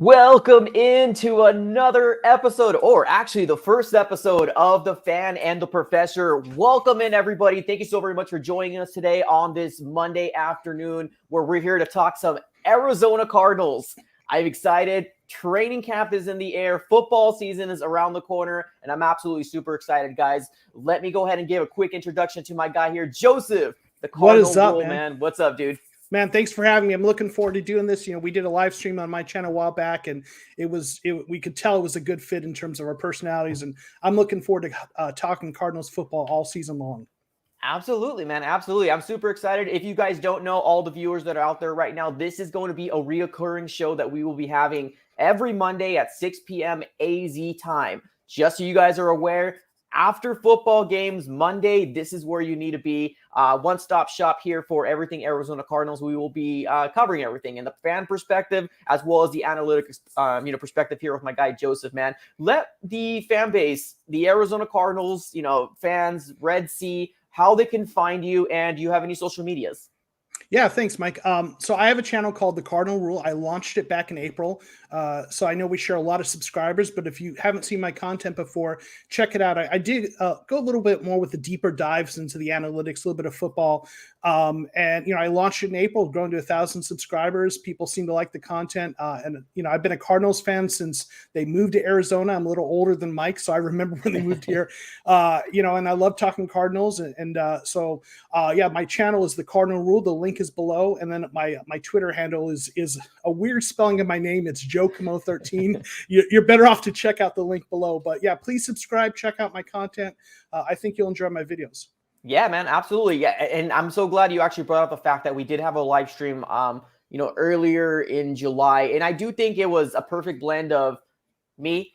Welcome into another episode, or actually the first episode of The Fan and the Professor. Welcome in, everybody. Thank you so very much for joining us today on this Monday afternoon, where we're here to talk some Arizona Cardinals. I'm excited. Training camp is in the air. Football season is around the corner, and I'm absolutely super excited, guys. Let me go ahead and give a quick introduction to my guy here, Joseph, the Cardinal What is up, Rule, man? What's up, dude? Man, thanks for having me. I'm looking forward to doing this. We did a live stream on my channel a while back, and we could tell it was a good fit in terms of our personalities. And I'm looking forward to talking Cardinals football all season long. Absolutely, man. Absolutely. I'm super excited. If you guys don't know, all the viewers that are out there right now, this is going to be a reoccurring show that we will be having every Monday at 6 p.m. AZ time. Just so you guys are aware, after football games, Monday, this is where you need to be. One-stop shop here for everything Arizona Cardinals. We will be covering everything in the fan perspective as well as the analytics perspective here with my guy Joseph, man. Let the fan base, the Arizona Cardinals, fans, Red Sea, how they can find you, and do you have any social medias? Yeah, thanks, Mike. So I have a channel called The Cardinal Rule. I launched it back in April. So I know we share a lot of subscribers, but if you haven't seen my content before, check it out. I did go a little bit more with the deeper dives into the analytics, a little bit of football. I launched it in April, grown to 1,000 subscribers. People seem to like the content. I've been a Cardinals fan since they moved to Arizona. I'm a little older than Mike, so I remember when they moved here. And I love talking Cardinals. My channel is The Cardinal Rule. The link is below. And then my Twitter handle is a weird spelling of my name. It's JoeCamo13. You're better off to check out the link below. But yeah, please subscribe, check out my content. I think you'll enjoy my videos. Yeah, man, absolutely. Yeah, and I'm so glad you actually brought up the fact that we did have a live stream, earlier in July, and I do think it was a perfect blend of me,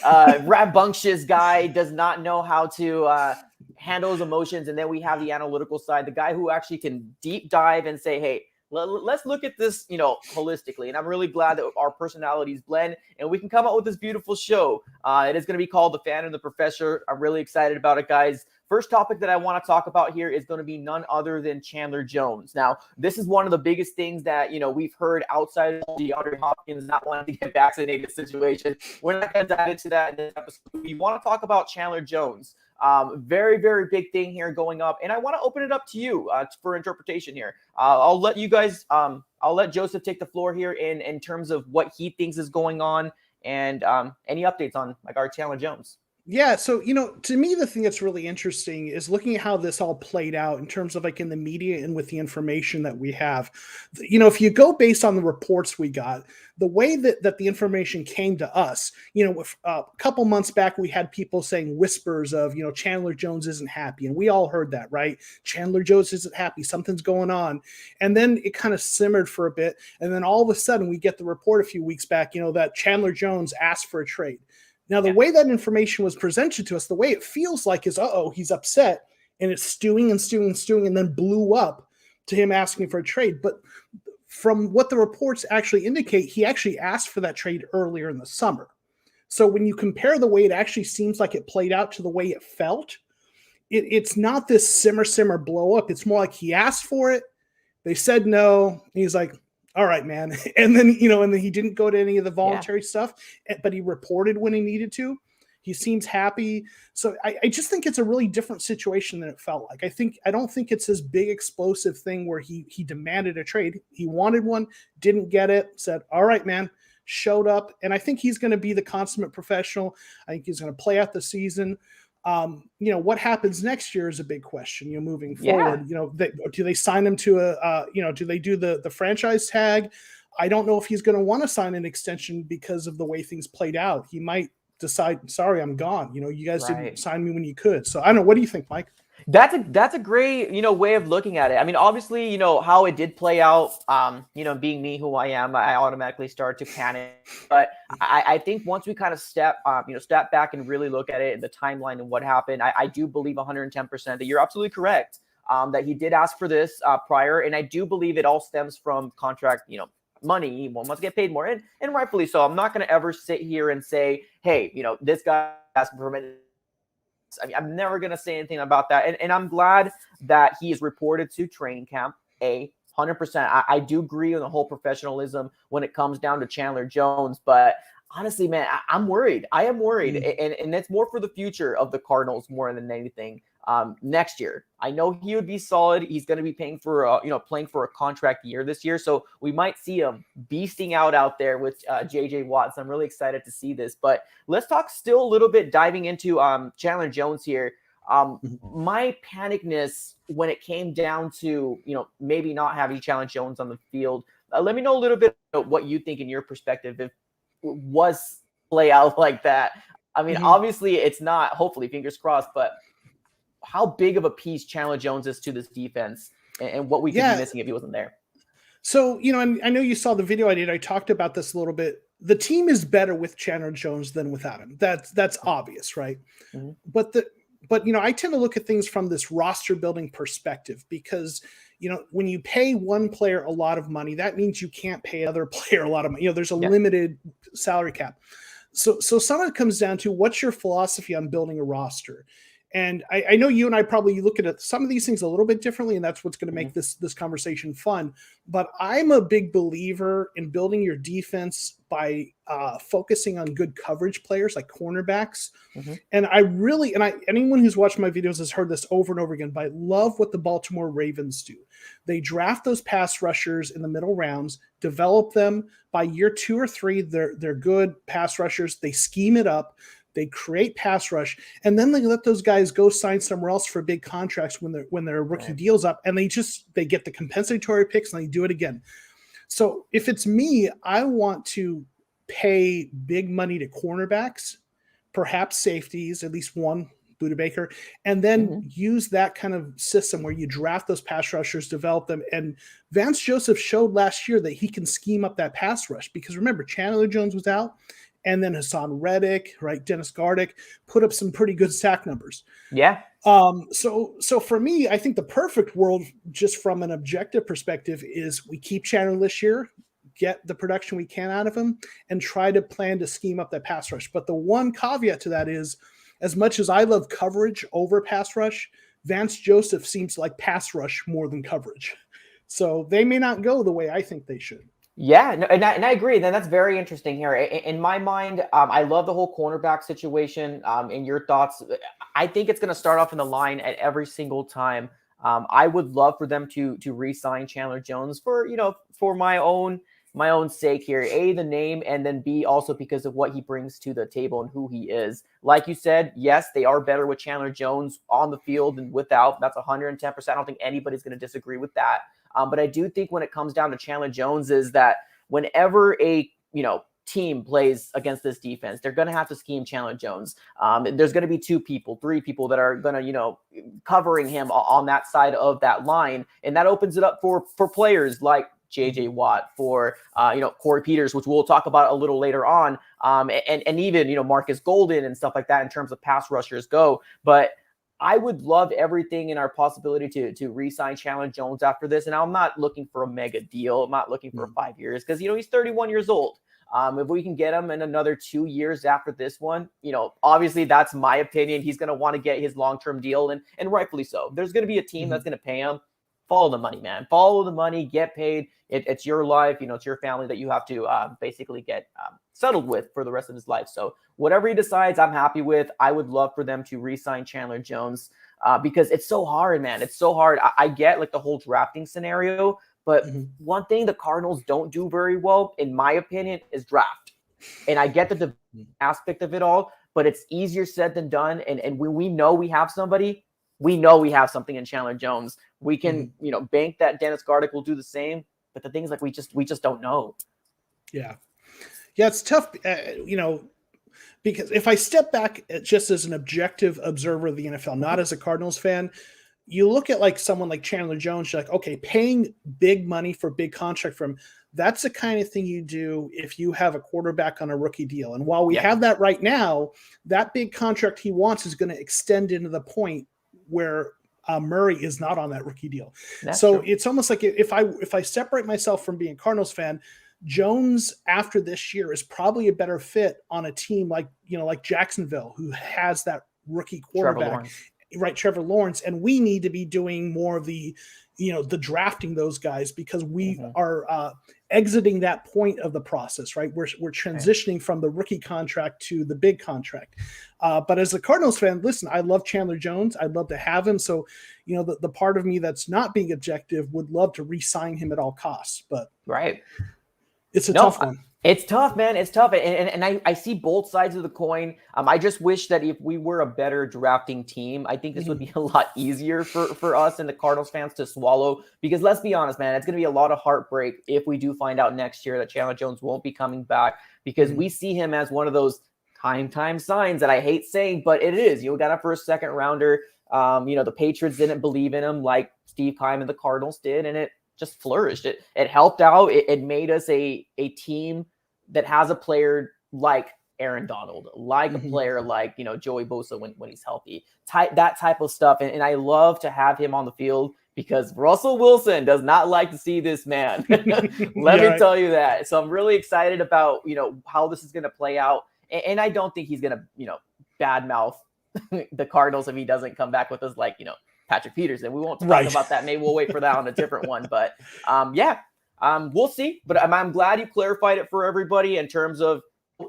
rambunctious guy, does not know how to handle his emotions, and then we have the analytical side, the guy who actually can deep dive and say, hey, let's look at this, holistically. And I'm really glad that our personalities blend and we can come out with this beautiful show. It is going to be called The Fan and the Professor. I'm really excited about it, guys. First topic that I want to talk about here is going to be none other than Chandler Jones. Now, this is one of the biggest things that, we've heard outside of DeAndre Hopkins not wanting to get vaccinated situation. We're not going to dive into that in this episode. We want to talk about Chandler Jones. Very, very big thing here going up. And I want to open it up to you for interpretation here. I'll let you guys, I'll let Joseph take the floor here in terms of what he thinks is going on and any updates on our Chandler Jones. Yeah, so to me, the thing that's really interesting is looking at how this all played out in terms of in the media and with the information that we have. If you go based on the reports we got, the way that the information came to us, a couple months back we had people saying whispers of Chandler Jones isn't happy, and we all heard that, right? Chandler Jones isn't happy, something's going on, and then it kind of simmered for a bit, and then all of a sudden we get the report a few weeks back, that Chandler Jones asked for a trade. Now, the way that information was presented to us, the way it feels like is, he's upset, and it's stewing and stewing and stewing, and then blew up to him asking for a trade. But from what the reports actually indicate, he actually asked for that trade earlier in the summer. So when you compare the way it actually seems like it played out to the way it felt, it's not this simmer blow up. It's more like he asked for it. They said no. He's like, all right, man. And then, and then he didn't go to any of the voluntary stuff, but he reported when he needed to. He seems happy. So I just think it's a really different situation than it felt like. I don't think it's this big explosive thing where he demanded a trade. He wanted one, didn't get it, said, all right, man, showed up. And I think he's going to be the consummate professional. I think he's going to play out the season. What happens next year is a big question, moving forward. Do they sign him to do they do the franchise tag? I don't know if he's going to want to sign an extension because of the way things played out. He might decide, sorry, I'm gone. You guys didn't sign me when you could. So I don't know. What do you think, Mike? That's a great, way of looking at it. I mean, obviously, how it did play out, being me who I am, I automatically start to panic. But I think once we kind of step back and really look at it and the timeline and what happened, I do believe 110% that you're absolutely correct, that he did ask for this prior. And I do believe it all stems from contract, money. One must get paid more, and rightfully so. I'm not going to ever sit here and say, hey, this guy asked for money. I mean, I'm never going to say anything about that. And I'm glad that he is reported to training camp, A. 100%. I do agree on the whole professionalism when it comes down to Chandler Jones, but honestly, man, I'm worried. I am worried, and it's more for the future of the Cardinals more than anything. Next year, I know he would be solid. He's going to be paying for playing for a contract year this year, so we might see him beasting out there with JJ Watt. So I'm really excited to see this. But let's talk still a little bit, diving into Chandler Jones here. My panicness when it came down to maybe not having Chandler Jones on the field. Let me know a little bit about what you think in your perspective if was play out like that. I mean, obviously it's not, hopefully, fingers crossed, but how big of a piece Chandler Jones is to this defense and what we could be missing if he wasn't there. So, and I know you saw the video I did. I talked about this a little bit. The team is better with Chandler Jones than without him. That's obvious, right? But I tend to look at things from this roster building perspective because, when you pay one player a lot of money, that means you can't pay another player a lot of money. There's a limited salary cap. So some of it comes down to what's your philosophy on building a roster. And I know you and I probably look at some of these things a little bit differently, and that's what's going to make this conversation fun. But I'm a big believer in building your defense by focusing on good coverage players like cornerbacks. And anyone who's watched my videos has heard this over and over again, but I love what the Baltimore Ravens do. They draft those pass rushers in the middle rounds, develop them. By year 2 or 3, they're good pass rushers. They scheme it up. They create pass rush, and then they let those guys go sign somewhere else for big contracts when their rookie deal's up, and they get the compensatory picks and they do it again. So if it's me, I want to pay big money to cornerbacks, perhaps safeties, at least one, Buda Baker, and then use that kind of system where you draft those pass rushers, develop them. And Vance Joseph showed last year that he can scheme up that pass rush because remember, Chandler Jones was out. And then Hassan Reddick, right? Dennis Gardick put up some pretty good sack numbers. Yeah. So for me, I think the perfect world, just from an objective perspective, is we keep Chandler this year, get the production we can out of him, and try to plan to scheme up that pass rush. But the one caveat to that is, as much as I love coverage over pass rush, Vance Joseph seems like pass rush more than coverage. So they may not go the way I think they should. Yeah, no, and I agree. Then that's very interesting here. In my mind, I love the whole cornerback situation. In your thoughts, I think it's going to start off in the line at every single time. I would love for them to re-sign Chandler Jones for my own sake here. A, the name, and then B, also because of what he brings to the table and who he is. Like you said, yes, they are better with Chandler Jones on the field than without. That's 110%. I don't think anybody's going to disagree with that. But I do think when it comes down to Chandler Jones is that whenever a team plays against this defense, they're going to have to scheme Chandler Jones. There's going to be 2 people, 3 people that are going to covering him on that side of that line, and that opens it up for players like JJ Watt, for Corey Peters, which we'll talk about a little later on, and even Marcus Golden and stuff like that in terms of pass rushers go. But I would love everything in our possibility to re-sign Chandler Jones after this. And I'm not looking for a mega deal. I'm not looking for 5 years because, he's 31 years old. If we can get him in another 2 years after this one, obviously that's my opinion. He's going to want to get his long-term deal and rightfully so. There's going to be a team that's going to pay him. Follow the money, man. Follow the money, get paid. It's your life. It's your family that you have to basically get settled with for the rest of his life. So whatever he decides, I'm happy with. I would love for them to re-sign Chandler Jones because it's so hard, man. It's so hard. I get like the whole drafting scenario, but one thing the Cardinals don't do very well, in my opinion, is draft. And I get the aspect of it all, but it's easier said than done. And when we know we have somebody, we know we have something in Chandler Jones. We can, bank that Dennis Gardick will do the same. But the things like we just don't know. Yeah, it's tough, because if I step back just as an objective observer of the NFL, not as a Cardinals fan, you look at like someone like Chandler Jones, you're like, okay, paying big money for big contract from, that's the kind of thing you do if you have a quarterback on a rookie deal. And while we have that right now, that big contract he wants is going to extend into the point where Murray is not on that rookie deal. That's true. It's almost like if I separate myself from being a Cardinals fan, Jones after this year is probably a better fit on a team like Jacksonville, who has that rookie quarterback, Trevor Lawrence. And we need to be doing more of the, the drafting those guys, because we are exiting that point of the process, right? We're transitioning from the rookie contract to the big contract. But as a Cardinals fan, listen, I love Chandler Jones. I'd love to have him. So, the part of me that's not being objective would love to re-sign him at all costs. But it's a tough one. It's tough, man. It's tough. And I see both sides of the coin. I just wish that if we were a better drafting team, I think this would be a lot easier for us and the Cardinals fans to swallow. Because let's be honest, man, it's going to be a lot of heartbreak if we do find out next year that Chandler Jones won't be coming back, because we see him as one of those time signs that I hate saying, but it is. You got a first, second rounder. The Patriots didn't believe in him like Steve Keim and the Cardinals did, and it just flourished. It helped out. It made us a team that has a player like Aaron Donald, like a player like, Joey Bosa when he's healthy, that type of stuff. And I love to have him on the field, because Russell Wilson does not like to see this man. Let me tell you that. So I'm really excited about, how this is going to play out. And I don't think he's going to, badmouth the Cardinals if he doesn't come back with us like, Patrick Peterson. We won't talk about that. Maybe we'll wait for that on a different one. But we'll see. But I'm glad you clarified it for everybody in terms of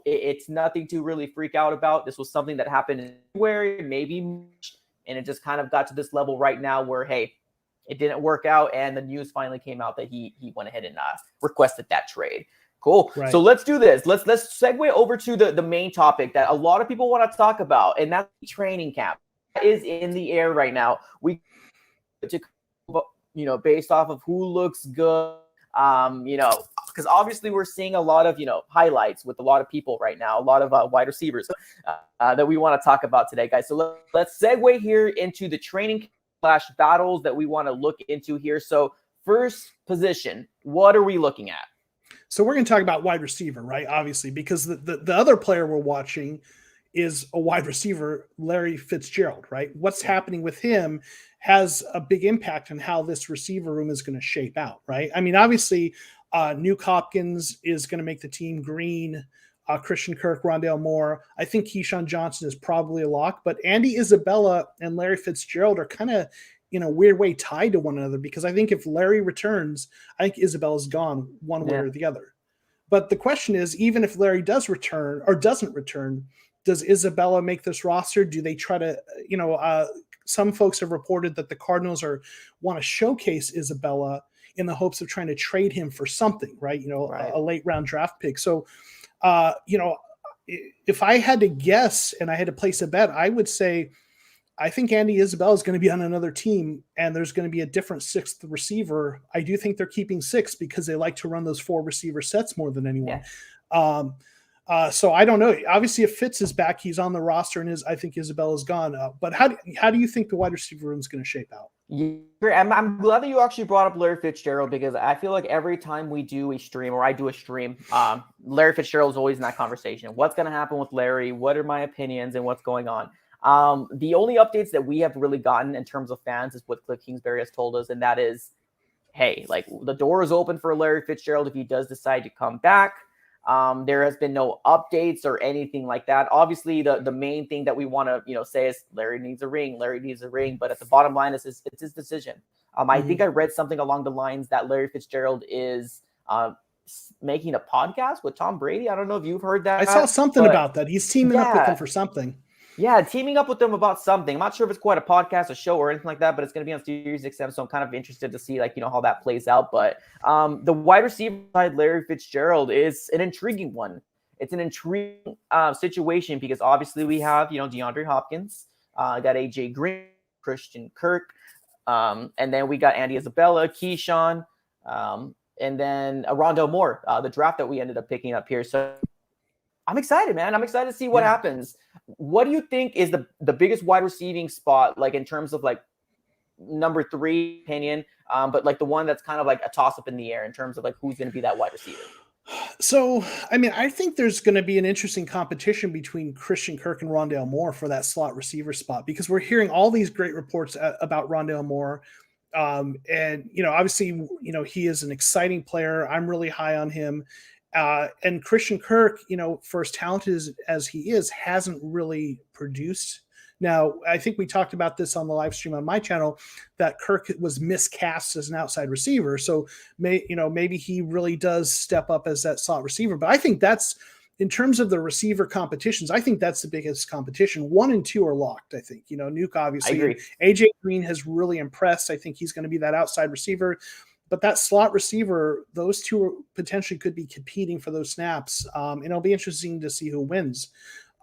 it's nothing to really freak out about. This was something that happened in February, maybe March, and it just kind of got to this level right now where, hey, it didn't work out, and the news finally came out that he went ahead and requested that trade. Cool. So let's do this. Let's segue over to the main topic that a lot of people want to talk about, and that's training camp. That is in the air right now. We, based off of who looks good, because obviously we're seeing a lot of, highlights with a lot of people right now, a lot of wide receivers that we want to talk about today, guys. So let's segue here into the training / battles that we want to look into here. So first position, what are we looking at? So we're going to talk about wide receiver, right? Obviously, because the other player we're watching is a wide receiver, Larry Fitzgerald, right? What's happening with him has a big impact on how this receiver room is going to shape out, right? I mean, obviously, Nuke Hopkins is going to make the team. Green, Christian Kirk, Rondale Moore. I think Keyshawn Johnson is probably a lock, but Andy Isabella and Larry Fitzgerald are kind of, in a weird way, tied to one another, because I think if Larry returns, I think Isabella's gone one way or the other. But the question is, even if Larry does return or doesn't return, does Isabella make this roster? Do they try to, some folks have reported that the Cardinals want to showcase Isabella in the hopes of trying to trade him for something, right? A late round draft pick. So, if I had to guess and I had to place a bet, I would say I think Andy Isabella is going to be on another team, and there's going to be a different sixth receiver. I do think they're keeping six because they like to run those 4 receiver sets more than anyone. So I don't know. Obviously, if Fitz is back, he's on the roster, and I think Isabella's gone. But how do you think the wide receiver room is going to shape out? Yeah, I'm glad that you actually brought up Larry Fitzgerald, because I feel like every time we do a stream, or I do a stream, Larry Fitzgerald is always in that conversation. What's going to happen with Larry? What are my opinions and what's going on? The only updates that we have really gotten in terms of fans is what Cliff Kingsbury has told us, and that is, hey, like, the door is open for Larry Fitzgerald if he does decide to come back. There has been no updates or anything like that. Obviously, the main thing that we want to say is Larry needs a ring. But at the bottom line, it's his decision. I think I read something along the lines that Larry Fitzgerald is making a podcast with Tom Brady. I don't know if you've heard that. I saw something about that. He's teaming up with him for something. Yeah, teaming up with them about something. I'm not sure if it's quite a podcast, a show, or anything like that, but it's going to be on SiriusXM, so I'm kind of interested to see, how that plays out. But the wide receiver side, Larry Fitzgerald, is an intriguing one. It's an intriguing situation, because obviously we have, DeAndre Hopkins, got AJ Green, Christian Kirk, and then we got Andy Isabella, Keyshawn, and then Rondale Moore, the draft that we ended up picking up here. So I'm excited, man. I'm excited to see what happens. What do you think is the biggest wide receiving spot, like, in terms of, like, number 3 opinion, but, like, the one that's kind of like a toss up in the air in terms of, like, who's going to be that wide receiver? So, I mean, I think there's going to be an interesting competition between Christian Kirk and Rondale Moore for that slot receiver spot, because we're hearing all these great reports about Rondale Moore. And, obviously, he is an exciting player. I'm really high on him. And Christian Kirk, for as talented as he is, hasn't really produced. Now, I think we talked about this on the live stream on my channel, that Kirk was miscast as an outside receiver. So maybe he really does step up as that slot receiver. But I think that's, in terms of the receiver competitions, I think that's the biggest competition. 1 and 2 are locked, I think. Nuke, obviously. I agree. AJ Green has really impressed. I think he's going to be that outside receiver. But that slot receiver, those two potentially could be competing for those snaps. And it'll be interesting to see who wins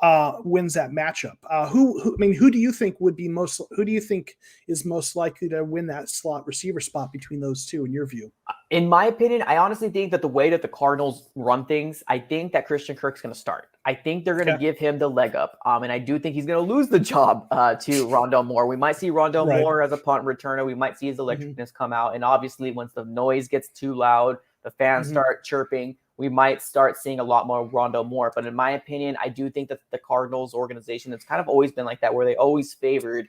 that matchup. Who do you think is most likely to win that slot receiver spot between those two, in your view? In my opinion, I honestly think that the way that the Cardinals run things, I think that Christian Kirk's going to start. I think they're going to give him the leg up. And I do think he's going to lose the job to Rondale Moore. We might see Rondale Moore as a punt returner. We might see his electricness come out. And obviously, once the noise gets too loud, the fans start chirping, we might start seeing a lot more Rondale Moore. But in my opinion, I do think that the Cardinals organization, it's kind of always been like that, where they always favored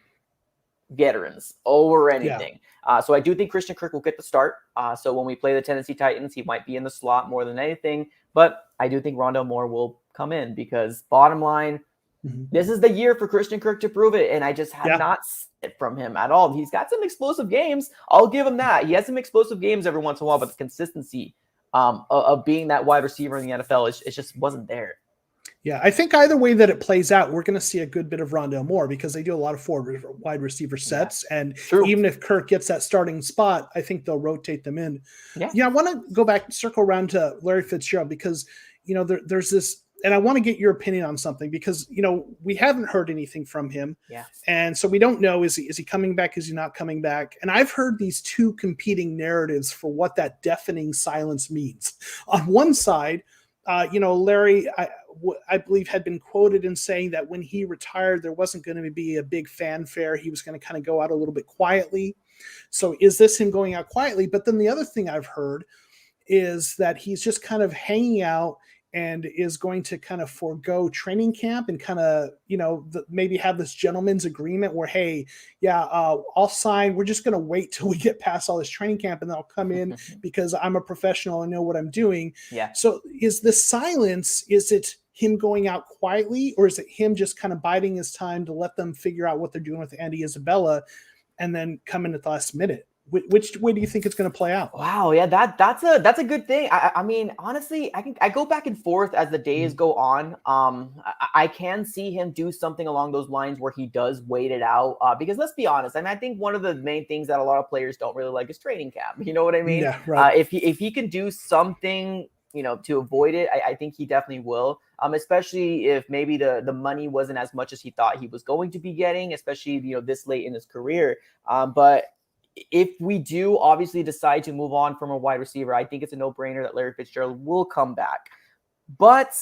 veterans over anything. So I do think Christian Kirk will get the start. So when we play the Tennessee Titans, he might be in the slot more than anything. But I do think Rondale Moore will come in, because bottom line, this is the year for Christian Kirk to prove it. And I just have not seen it from him at all. He's got some explosive games. I'll give him that. He has some explosive games every once in a while, but the consistency of being that wide receiver in the NFL, it just wasn't there. Yeah, I think either way that it plays out, we're going to see a good bit of Rondale Moore, because they do a lot of forward wide receiver sets. And even if Kirk gets that starting spot, I think they'll rotate them in. I want to go back, circle around to Larry Fitzgerald, because, there's this, and I want to get your opinion on something, because, we haven't heard anything from him. Yeah. And so we don't know, is he coming back? Is he not coming back? And I've heard these two competing narratives for what that deafening silence means. On one side, Larry, I believe, had been quoted in saying that when he retired, there wasn't going to be a big fanfare. He was going to kind of go out a little bit quietly. So is this him going out quietly? But then the other thing I've heard is that he's just kind of hanging out and is going to kind of forego training camp and kind of, maybe have this gentleman's agreement where, hey, I'll sign. We're just going to wait till we get past all this training camp, and then I'll come in because I'm a professional and know what I'm doing. Yeah. So is the silence, is it him going out quietly, or is it him just kind of biding his time to let them figure out what they're doing with Andy Isabella and then come in at the last minute? Which way do you think it's going to play out? Wow, yeah, that's a good thing. I mean, honestly, I go back and forth as the days go on. I can see him do something along those lines where he does wait it out. Because let's be honest, I think one of the main things that a lot of players don't really like is training camp. You know what I mean? Yeah, right. If he can do something, to avoid it, I think he definitely will. Especially if maybe the money wasn't as much as he thought he was going to be getting, especially this late in his career. But if we do obviously decide to move on from a wide receiver, I think it's a no-brainer that Larry Fitzgerald will come back. But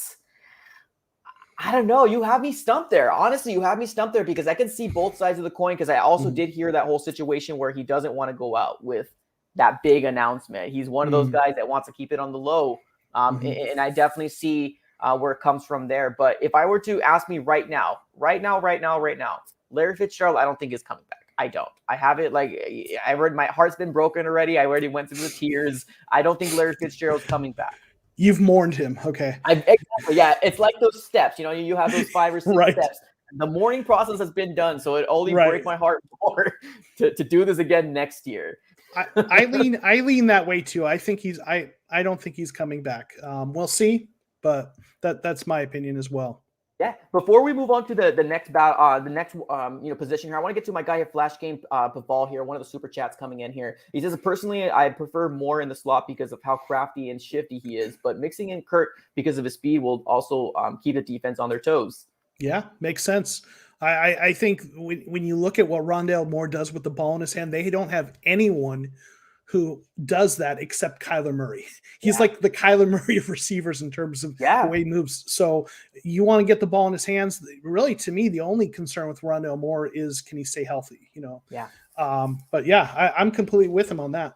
I don't know. You have me stumped there. Honestly, you have me stumped there, because I can see both sides of the coin, because I also did hear that whole situation where he doesn't want to go out with that big announcement. He's one of those guys that wants to keep it on the low. And I definitely see where it comes from there. But if I were to ask me right now, Larry Fitzgerald, I don't think is coming back. I don't. I have it I read, my heart's been broken already. I already went through the tears. I don't think Larry Fitzgerald's coming back. You've mourned him. Okay. Exactly. Yeah. It's like those steps, you have those 5 or 6 steps. The mourning process has been done. So it only breaks my heart more to do this again next year. I lean that way too. I think I don't think he's coming back. We'll see, but that's my opinion as well. Yeah. Before we move on to the next position here, I want to get to my guy here, Flash Game Ball here. One of the super chats coming in here. He says, personally, I prefer Moore in the slot because of how crafty and shifty he is, but mixing in Kirk because of his speed will also keep the defense on their toes. Yeah, makes sense. I think when you look at what Rondale Moore does with the ball in his hand, they don't have anyone who does that except Kyler Murray. He's like the Kyler Murray of receivers in terms of the way he moves. So you want to get the ball in his hands. Really, to me, the only concern with Rondale Moore is, can he stay healthy? But I'm completely with him on that.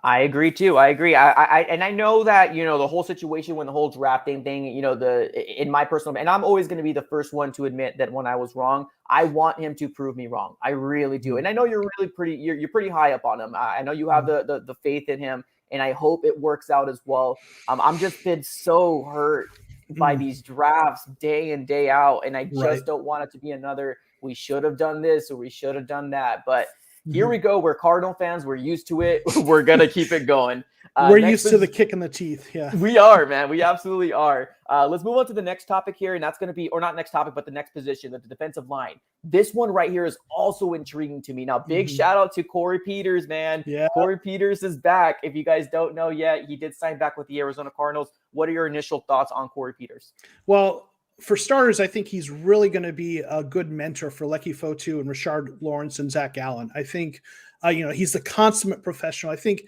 I agree too. I agree. I know that, the whole situation when the whole drafting thing, in my personal, and I'm always going to be the first one to admit that when I was wrong, I want him to prove me wrong. I really do. And I know you're really you're pretty high up on him. I know you have the faith in him. and I hope it works out as well. I'm just been so hurt by these drafts day in, day out, and I just don't want it to be another, we should have done this or we should have done that. But here we go. We're Cardinal fans. We're used to it. We're going to keep it going. We're used to the kick in the teeth. Yeah, we are, man. We absolutely are. Let's move on to the next topic here. And that's going to be, or not next topic, but the next position, the defensive line. This one right here is also intriguing to me. Now, big shout out to Corey Peters, man. Yeah. Corey Peters is back. If you guys don't know yet, he did sign back with the Arizona Cardinals. What are your initial thoughts on Corey Peters? Well, for starters, I think he's really going to be a good mentor for Lecky Fotu and Rashard Lawrence and Zach Allen. I think, he's the consummate professional. I think,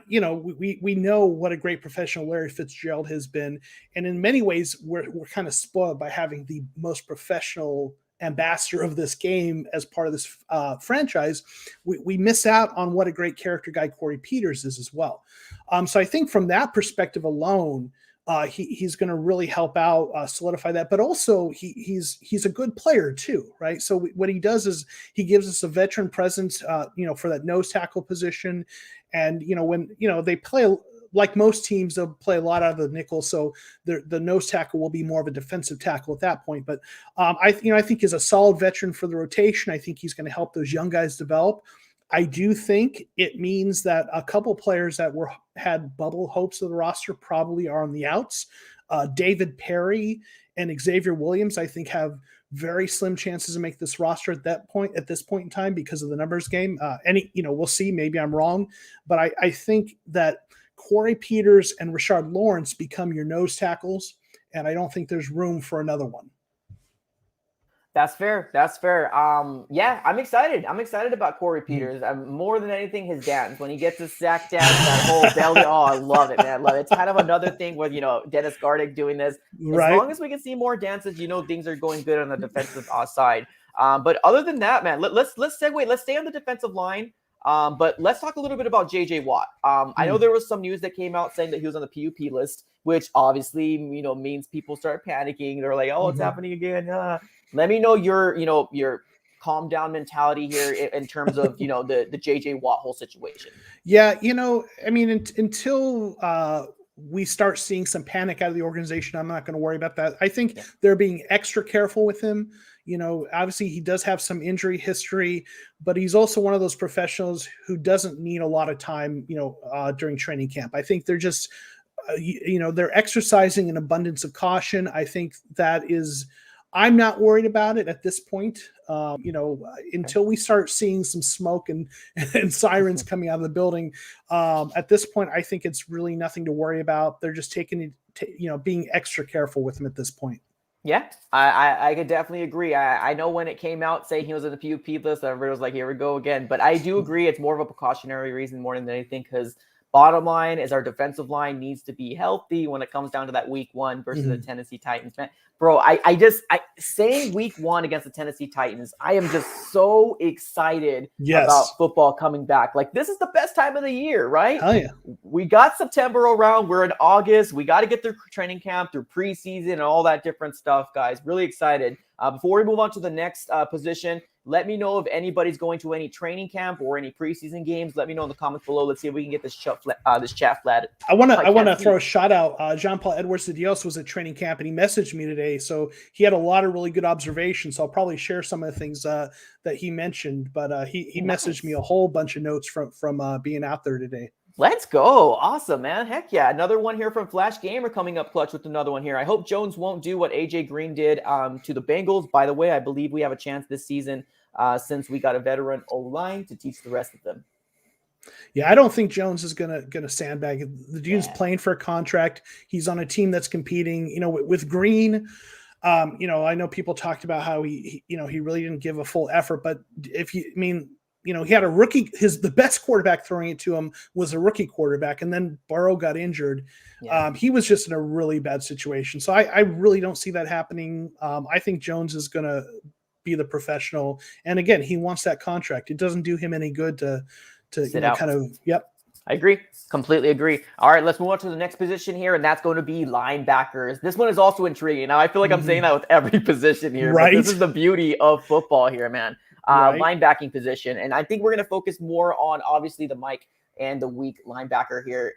we know what a great professional Larry Fitzgerald has been. And in many ways, we're kind of spoiled by having the most professional ambassador of this game as part of this franchise. We miss out on what a great character guy Corey Peters is as well. So I think from that perspective alone, he's going to really help out solidify that, but also he's a good player too, right? So what he does is he gives us a veteran presence, for that nose tackle position, and when they play like most teams, they'll play a lot out of the nickel, so the nose tackle will be more of a defensive tackle at that point. But I think he's a solid veteran for the rotation. I think he's going to help those young guys develop. I do think it means that a couple players that had bubble hopes of the roster probably are on the outs. David Perry and Xavier Williams, I think, have very slim chances to make this roster at this point in time because of the numbers game. We'll see. Maybe I'm wrong, but I think that Corey Peters and Rashard Lawrence become your nose tackles, and I don't think there's room for another one. That's fair. Yeah, I'm excited. I'm excited about Corey Peters. More than anything, his dance. When he gets his sack dance, that whole belly. Oh, I love it, man. I love it. It's kind of another thing with, Dennis Gardick doing this. As long as we can see more dances, things are going good on the defensive side. But other than that, man, let's segue. Let's stay on the defensive line. But let's talk a little bit about JJ Watt. I know there was some news that came out saying that he was on the PUP list, which obviously, means people start panicking. They're like, oh, it's happening again. Let me know your calm down mentality here in terms of, the JJ Watt whole situation. Yeah. Until we start seeing some panic out of the organization, I'm not going to worry about that. I think they're being extra careful with him. Obviously he does have some injury history, but he's also one of those professionals who doesn't need a lot of time, during training camp. I think they're just, they're exercising an abundance of caution. I think I'm not worried about it at this point. Until we start seeing some smoke and sirens coming out of the building. At this point, I think it's really nothing to worry about. They're just being extra careful with him at this point. Yeah, I could definitely agree. I know when it came out saying he was in the PUP list, everybody was like, here we go again. But I do agree it's more of a precautionary reason more than anything, because bottom line is our defensive line needs to be healthy when it comes down to that week 1 versus the Tennessee Titans. Man, bro, saying week 1 against the Tennessee Titans, I am just so excited about football coming back. Like, this is the best time of the year, right? Hell yeah. We got September around. We're in August. We got to get through training camp, through preseason, and all that different stuff, guys. Really excited. Before we move on to the next position, let me know if anybody's going to any training camp or any preseason games. Let me know in the comments below. Let's see if we can get this chat flat. I want to throw a shout out. Jean-Paul Edwards de Dios was at training camp and he messaged me today. So he had a lot of really good observations. So I'll probably share some of the things that he mentioned. But he messaged me a whole bunch of notes from being out there today. Let's go. Awesome, man. Heck yeah. Another one here from Flash Gamer coming up clutch with another one here. I hope Jones won't do what AJ Green did to the Bengals. By the way, I believe we have a chance this season since we got a veteran O-line to teach the rest of them. Yeah, I don't think Jones is gonna sandbag. The dude's playing for a contract. He's on a team that's competing. With Green, I know people talked about how he really didn't give a full effort. But he had a rookie. The best quarterback throwing it to him was a rookie quarterback, and then Burrow got injured. Yeah. He was just in a really bad situation. So I really don't see that happening. I think Jones is going to be the professional. And again, he wants that contract. It doesn't do him any good to sit out. Yep. I agree. Completely agree. All right, let's move on to the next position here, and that's going to be linebackers. This one is also intriguing. Now, I feel like I'm saying that with every position here. Right. But this is the beauty of football here, man. Linebacking position. And I think we're going to focus more on, obviously, the Mike and the weak linebacker here.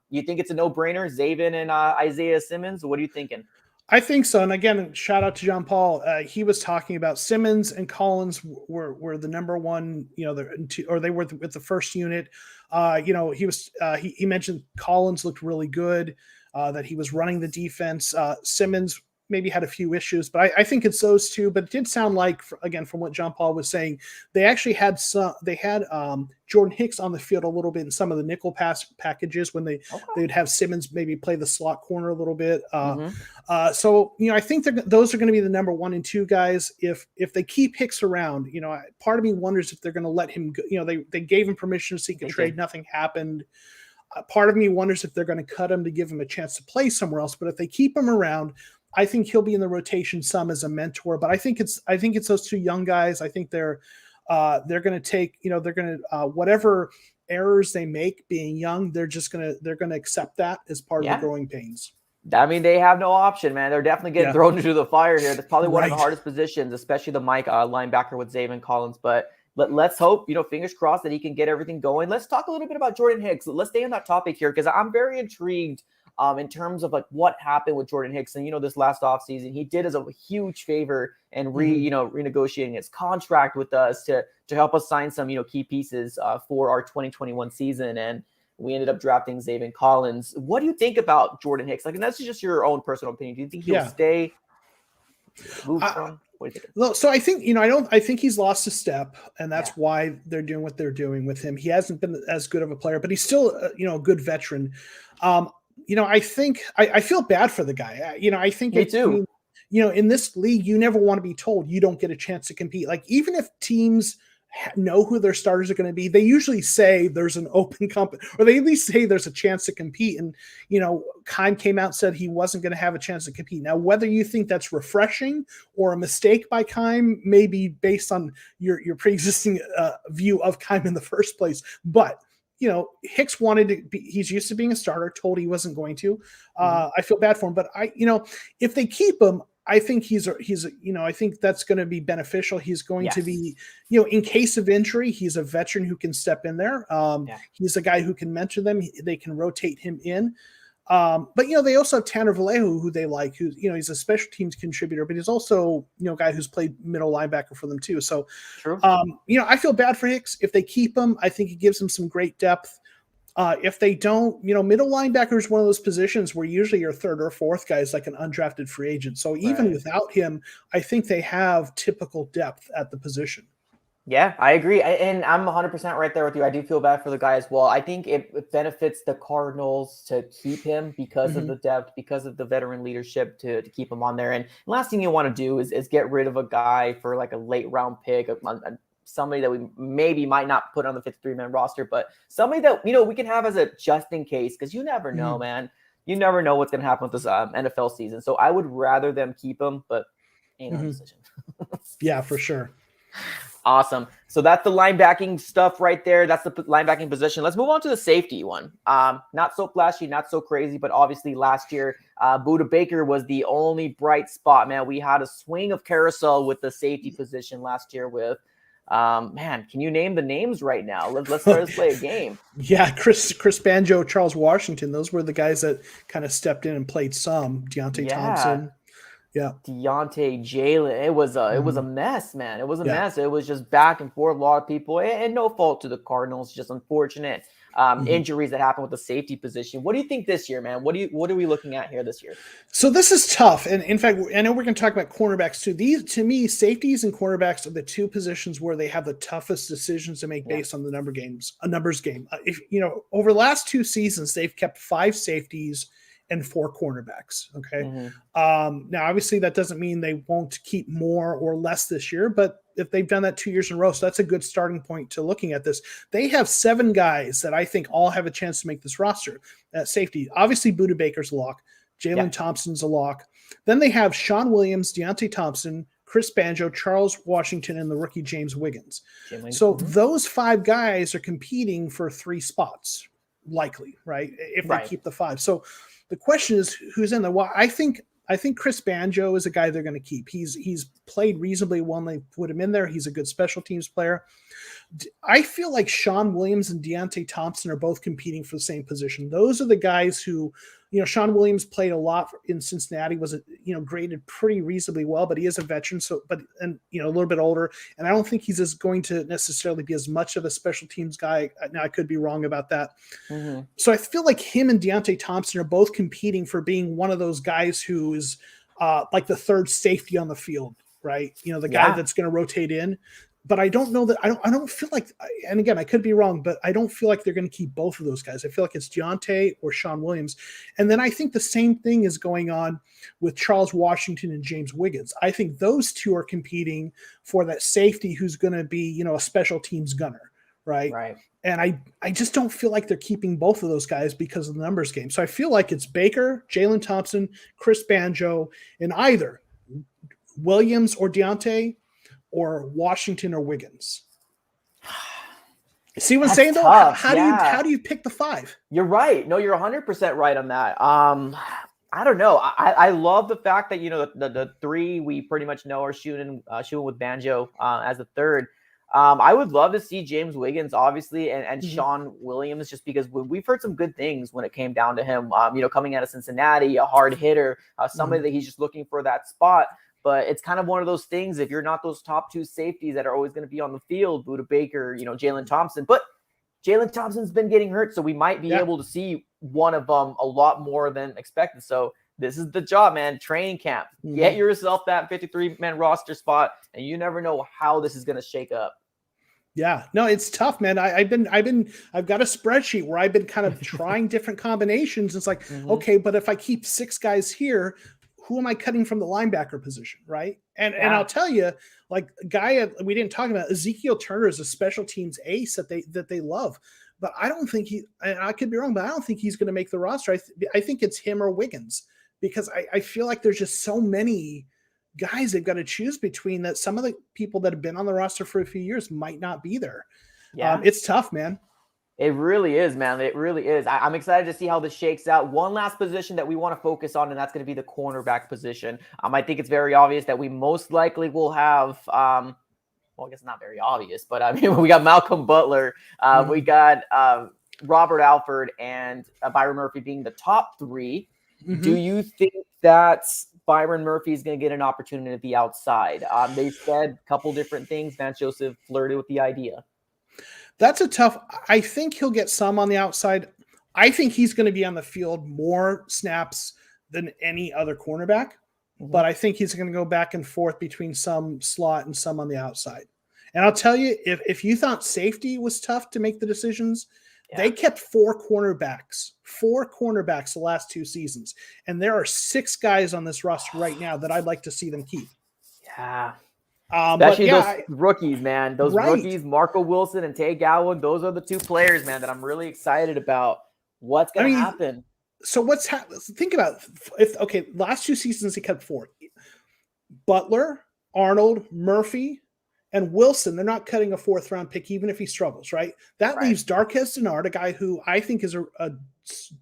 You think it's a no-brainer, Zaven and Isaiah Simmons? What are you thinking? I think so. And again, shout out to John Paul. He was talking about Simmons and Collins were the number one, or they were with the first unit. He mentioned Collins looked really good, that he was running the defense. Simmons maybe had a few issues, but I think it's those two. But it did sound like, again, from what John Paul was saying, they actually had Jordan Hicks on the field a little bit in some of the nickel pass packages when they'd have Simmons maybe play the slot corner a little bit. So I think those are going to be the number 1 and 2 guys. If they keep Hicks around, part of me wonders if they're going to let him go. They gave him permission to seek a trade. Nothing happened. Part of me wonders if they're going to cut him to give him a chance to play somewhere else. But if they keep him around, I think he'll be in the rotation some as a mentor. But I think it's those 2 young guys. I think they're going to take, whatever errors they make being young, they're going to accept that as part of the growing pains. I mean, they have no option, man. They're definitely getting thrown into the fire here. That's probably one of the hardest positions, especially the Mike linebacker with Zaven Collins. But let's hope, fingers crossed that he can get everything going. Let's talk a little bit about Jordan Hicks. Let's stay on that topic here because I'm very intrigued in terms of like what happened with Jordan Hicks. And, this last offseason, he did us a huge favor and renegotiating his contract with us to help us sign some, key pieces for our 2021 season. And we ended up drafting Zaven Collins. What do you think about Jordan Hicks? Like, and that's just your own personal opinion. Do you think he'll stay? Move on? What do you think? Well, so I think, I think he's lost a step, and that's why they're doing what they're doing with him. He hasn't been as good of a player, but he's still, a good veteran. I think I feel bad for the guy. I think me too. In this league, you never want to be told you don't get a chance to compete. Like, even if teams know who their starters are going to be, they usually say there's an open company, or they at least say there's a chance to compete. And, Keim came out and said he wasn't going to have a chance to compete. Now, whether you think that's refreshing or a mistake by Keim, maybe based on your pre-existing view of Keim in the first place. But, Hicks wanted to be, he's used to being a starter, told he wasn't going to. I feel bad for him, but if they keep him, I think I think that's going to be beneficial. He's going to be, in case of injury, he's a veteran who can step in there. He's a guy who can mentor them. They can rotate him in. But, they also have Tanner Vallejo, who they like, who, he's a special teams contributor, but he's also, a guy who's played middle linebacker for them too. So, I feel bad for Hicks. If they keep him, I think it gives him some great depth. If they don't, middle linebacker is one of those positions where usually your third or fourth guy is like an undrafted free agent. So even without him, I think they have typical depth at the position. Yeah, I agree. And I'm 100% right there with you. I do feel bad for the guy as well. I think it benefits the Cardinals to keep him because of the depth, because of the veteran leadership to keep him on there. And last thing you want to do is get rid of a guy for like a late round pick, somebody that we maybe might not put on the 53-man roster, but somebody that, we can have as a just in case, because you never know, man. You never know what's going to happen with this NFL season. So I would rather them keep him, but ain't no decision. Yeah, for sure. Awesome. So that's the linebacking stuff right there. That's the linebacking position. Let's move on to the safety one. Not so flashy, not so crazy, but obviously last year, Budda Baker was the only bright spot, man. We had a swing of carousel with the safety position last year with, man, can you name the names right now? Let's play a game. Yeah, Chris Banjo, Charles Washington. Those were the guys that kind of stepped in and played some. Deontay Thompson. Yeah. Deontay, Jalen. It was a mess, man. It was a mess. It was just back and forth, a lot of people, and no fault to the Cardinals, just unfortunate injuries that happened with the safety position. What do you think this year, man? What are we looking at here this year? So this is tough. And in fact, I know we're going to talk about cornerbacks too. These, to me, safeties and cornerbacks are the two positions where they have the toughest decisions to make based on the numbers game. If over the last 2 seasons, they've kept 5 safeties and 4 cornerbacks. Okay. Now, obviously, that doesn't mean they won't keep more or less this year, but if they've done that 2 years in a row, so that's a good starting point to looking at this. They have 7 guys that I think all have a chance to make this roster at safety. Obviously, Budda Baker's a lock. Jalen Thompson's a lock. Then they have Sean Williams, Deontay Thompson, Chris Banjo, Charles Washington, and the rookie James Wiggins. So those 5 guys are competing for 3 spots, likely, right? If they keep the 5. So the question is who's in there. Well, I think I think Chris Banjo is a guy they're going to keep. He's played reasonably well when they put him in there. He's a good special teams player. I feel like Sean Williams and Deontay Thompson are both competing for the same position. Those are the guys who, Sean Williams played a lot in Cincinnati, was, graded pretty reasonably well, but he is a veteran. So, a little bit older. And I don't think he's going to necessarily be as much of a special teams guy. Now I could be wrong about that. Mm-hmm. So I feel like him and Deontay Thompson are both competing for being one of those guys who is like the third safety on the field, right? The guy that's going to rotate in. But I don't know that I don't feel like, and again, I could be wrong, but I don't feel like they're going to keep both of those guys. I feel like it's Deontay or Sean Williams. And then I think the same thing is going on with Charles Washington and James Wiggins. I think those two are competing for that safety who's going to be, a special teams gunner, right? Right. And I just don't feel like they're keeping both of those guys because of the numbers game. So I feel like it's Baker, Jalen Thompson, Chris Banjo, and either Williams or Deontay, or Washington or Wiggins. See what I'm saying, though? How do you pick the five? You're right. No, you're 100% right on that. I don't know. I love the fact that, the three we pretty much know are shooting with Banjo as the third. I would love to see James Wiggins, obviously, and Sean Williams, just because we've heard some good things when it came down to him, coming out of Cincinnati, a hard hitter, somebody that he's just looking for that spot. But it's kind of one of those things, if you're not those top two safeties that are always going to be on the field, Budda Baker, Jalen Thompson. But Jalen Thompson's been getting hurt, so we might be able to see one of them a lot more than expected. So this is the job, man. Training camp. Get yourself that 53-man roster spot, and you never know how this is going to shake up. Yeah, no, it's tough, man. I've got a spreadsheet where I've been kind of trying different combinations. It's like, okay, but if I keep 6 guys here, who am I cutting from the linebacker position, right? And I'll tell you, like guy we didn't talk about, Ezekiel Turner is a special teams ace that they love, but I don't think I could be wrong, but I don't think he's going to make the roster. I think it's him or Wiggins, because I feel like there's just so many guys they've got to choose between that some of the people that have been on the roster for a few years might not be there. Yeah, it's tough, man. It really is, man. It really is. I'm excited to see how this shakes out. One last position that we want to focus on, and that's going to be the cornerback position. I think it's very obvious that we most likely will have, well, I guess not very obvious, but I mean, we got Malcolm Butler. We got Robert Alford and Byron Murphy being the top 3. Mm-hmm. Do you think that Byron Murphy is going to get an opportunity at the outside? They said a couple different things. Vance Joseph flirted with the idea. That's a tough. I think he'll get some on the outside. I think he's going to be on the field more snaps than any other cornerback, but I think he's going to go back and forth between some slot and some on the outside. And I'll tell you, if you thought safety was tough to make the decisions, they kept 4 cornerbacks the last 2 seasons. And there are 6 guys on this roster right now that I'd like to see them keep. Yeah. Especially those rookies, man. Those rookies, Marco Wilson and Tay Gowan, those are the 2 players, man, that I'm really excited about what's going to happen. So think about last 2 seasons he kept 4. Butler, Arnold, Murphy, and Wilson. They're not cutting a 4th-round pick even if he struggles, right? That leaves Darquez Dennard, a guy who I think is a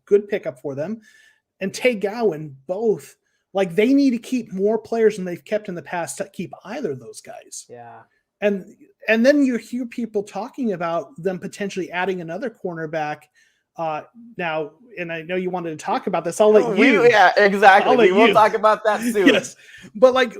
good pickup for them, and Tay Gowan, both. Like, they need to keep more players than they've kept in the past to keep either of those guys. Yeah. And then you hear people talking about them potentially adding another cornerback now, and I know you wanted to talk about this. I'll let you. Yeah, exactly. We'll talk about that soon. Yes. But like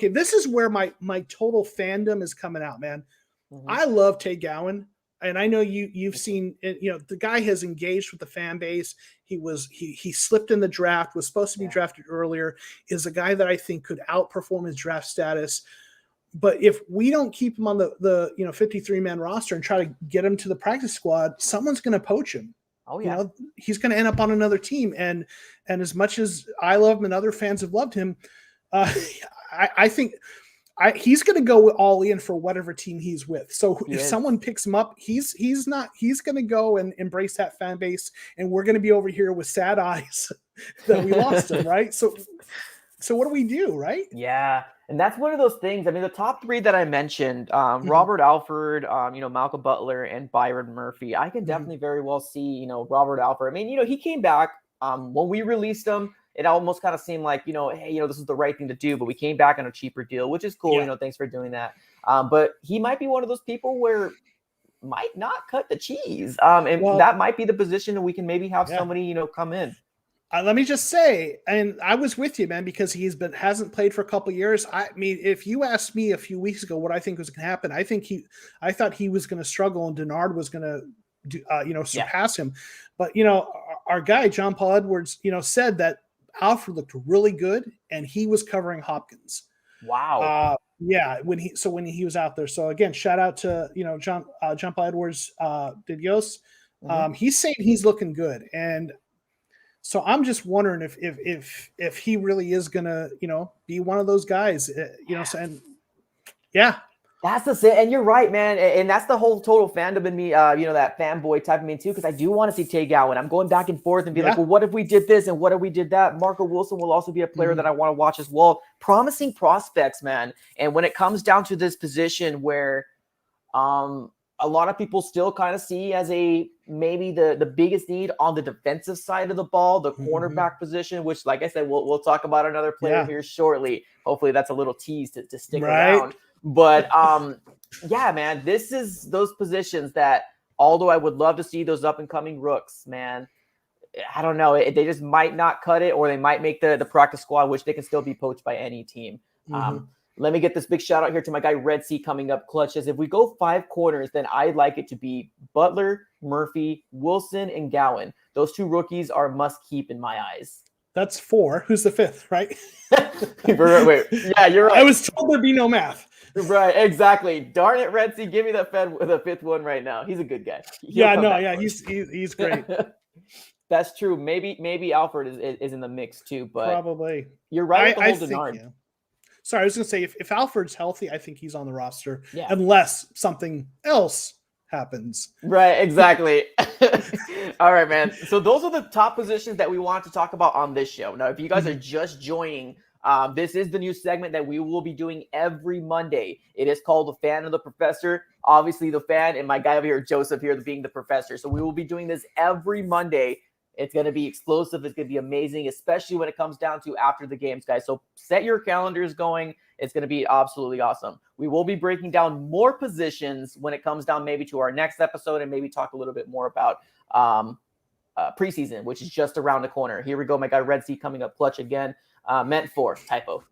this is where my total fandom is coming out, man. Mm-hmm. I love Tay Gowan. And I know you've seen, the guy has engaged with the fan base. He slipped in the draft, was supposed to be drafted earlier, is a guy that I think could outperform his draft status. But if we don't keep him on the 53-man roster and try to get him to the practice squad, someone's going to poach him. Oh yeah. He's going to end up on another team. And as much as I love him and other fans have loved him, I think he's going to go all in for whatever team he's with. So if someone picks him up, he's going to go and embrace that fan base, and we're going to be over here with sad eyes that we lost him, right? So what do we do, right? Yeah, and that's one of those things. I mean, the top 3 that I mentioned, Robert Alford, Malcolm Butler, and Byron Murphy. I can definitely very well see, Robert Alford. I mean, he came back when we released him. it almost kind of seemed like, hey, this is the right thing to do, but we came back on a cheaper deal, which is cool. Yeah. Thanks for doing that. But he might be one of those people where might not cut the cheese. And that might be the position we can maybe have somebody, come in. Let me just say, and I was with you, man, because hasn't played for a couple of years. I mean, if you asked me a few weeks ago what I think was going to happen, I thought he was going to struggle and Denard was going to surpass him. But our guy John Paul Edwards, said that Alfred looked really good and he was covering Hopkins. Wow. When he was out there. So again, shout out to John Paul Edwards, Didios. He's saying he's looking good, and so I'm just wondering if he really is gonna be one of those guys. That's the thing, and you're right, man. And that's the whole total fandom in me, that fanboy type of me too, because I do want to see Tay Gowan. I'm going back and forth and be like, well, what if we did this and what if we did that? Marco Wilson will also be a player that I want to watch as well. Promising prospects, man. And when it comes down to this position where a lot of people still kind of see as maybe the biggest need on the defensive side of the ball, the cornerback position, which, like I said, we'll talk about another player here shortly. Hopefully that's a little tease to stick around. But man, this is those positions that, although I would love to see those up and coming rooks, man, I don't know. They just might not cut it, or they might make the practice squad, which they can still be poached by any team. Let me get this big shout out here to my guy Red Sea coming up clutch. As if we go 5 corners, then I'd like it to be Butler, Murphy, Wilson, and Gowan. Those 2 rookies are must keep in my eyes. That's 4. Who's the 5th, right? Wait. Yeah, you're right. I was told there'd be no math. Right, exactly. Darn it, Red Sea, give me the 5th one right now. He's a good guy. He's great. That's true. Maybe Alfred is in the mix too, but probably. You're right with the whole Denard. Yeah. Sorry, I was going to say, if Alfred's healthy, I think he's on the roster, unless something else happens. Right, exactly. All right, man. So those are the top positions that we want to talk about on this show. Now, if you guys are just joining, this is the new segment that we will be doing every Monday. It is called The Fan and the Professor. Obviously, the fan and my guy over here, Joseph, here being the professor. So we will be doing this every Monday. It's going to be explosive. It's going to be amazing, especially when it comes down to after the games, guys. So set your calendars going. It's going to be absolutely awesome. We will be breaking down more positions when it comes down maybe to our next episode, and maybe talk a little bit more about preseason, which is just around the corner. Here we go. My guy Red Sea coming up clutch again. Meant for typo,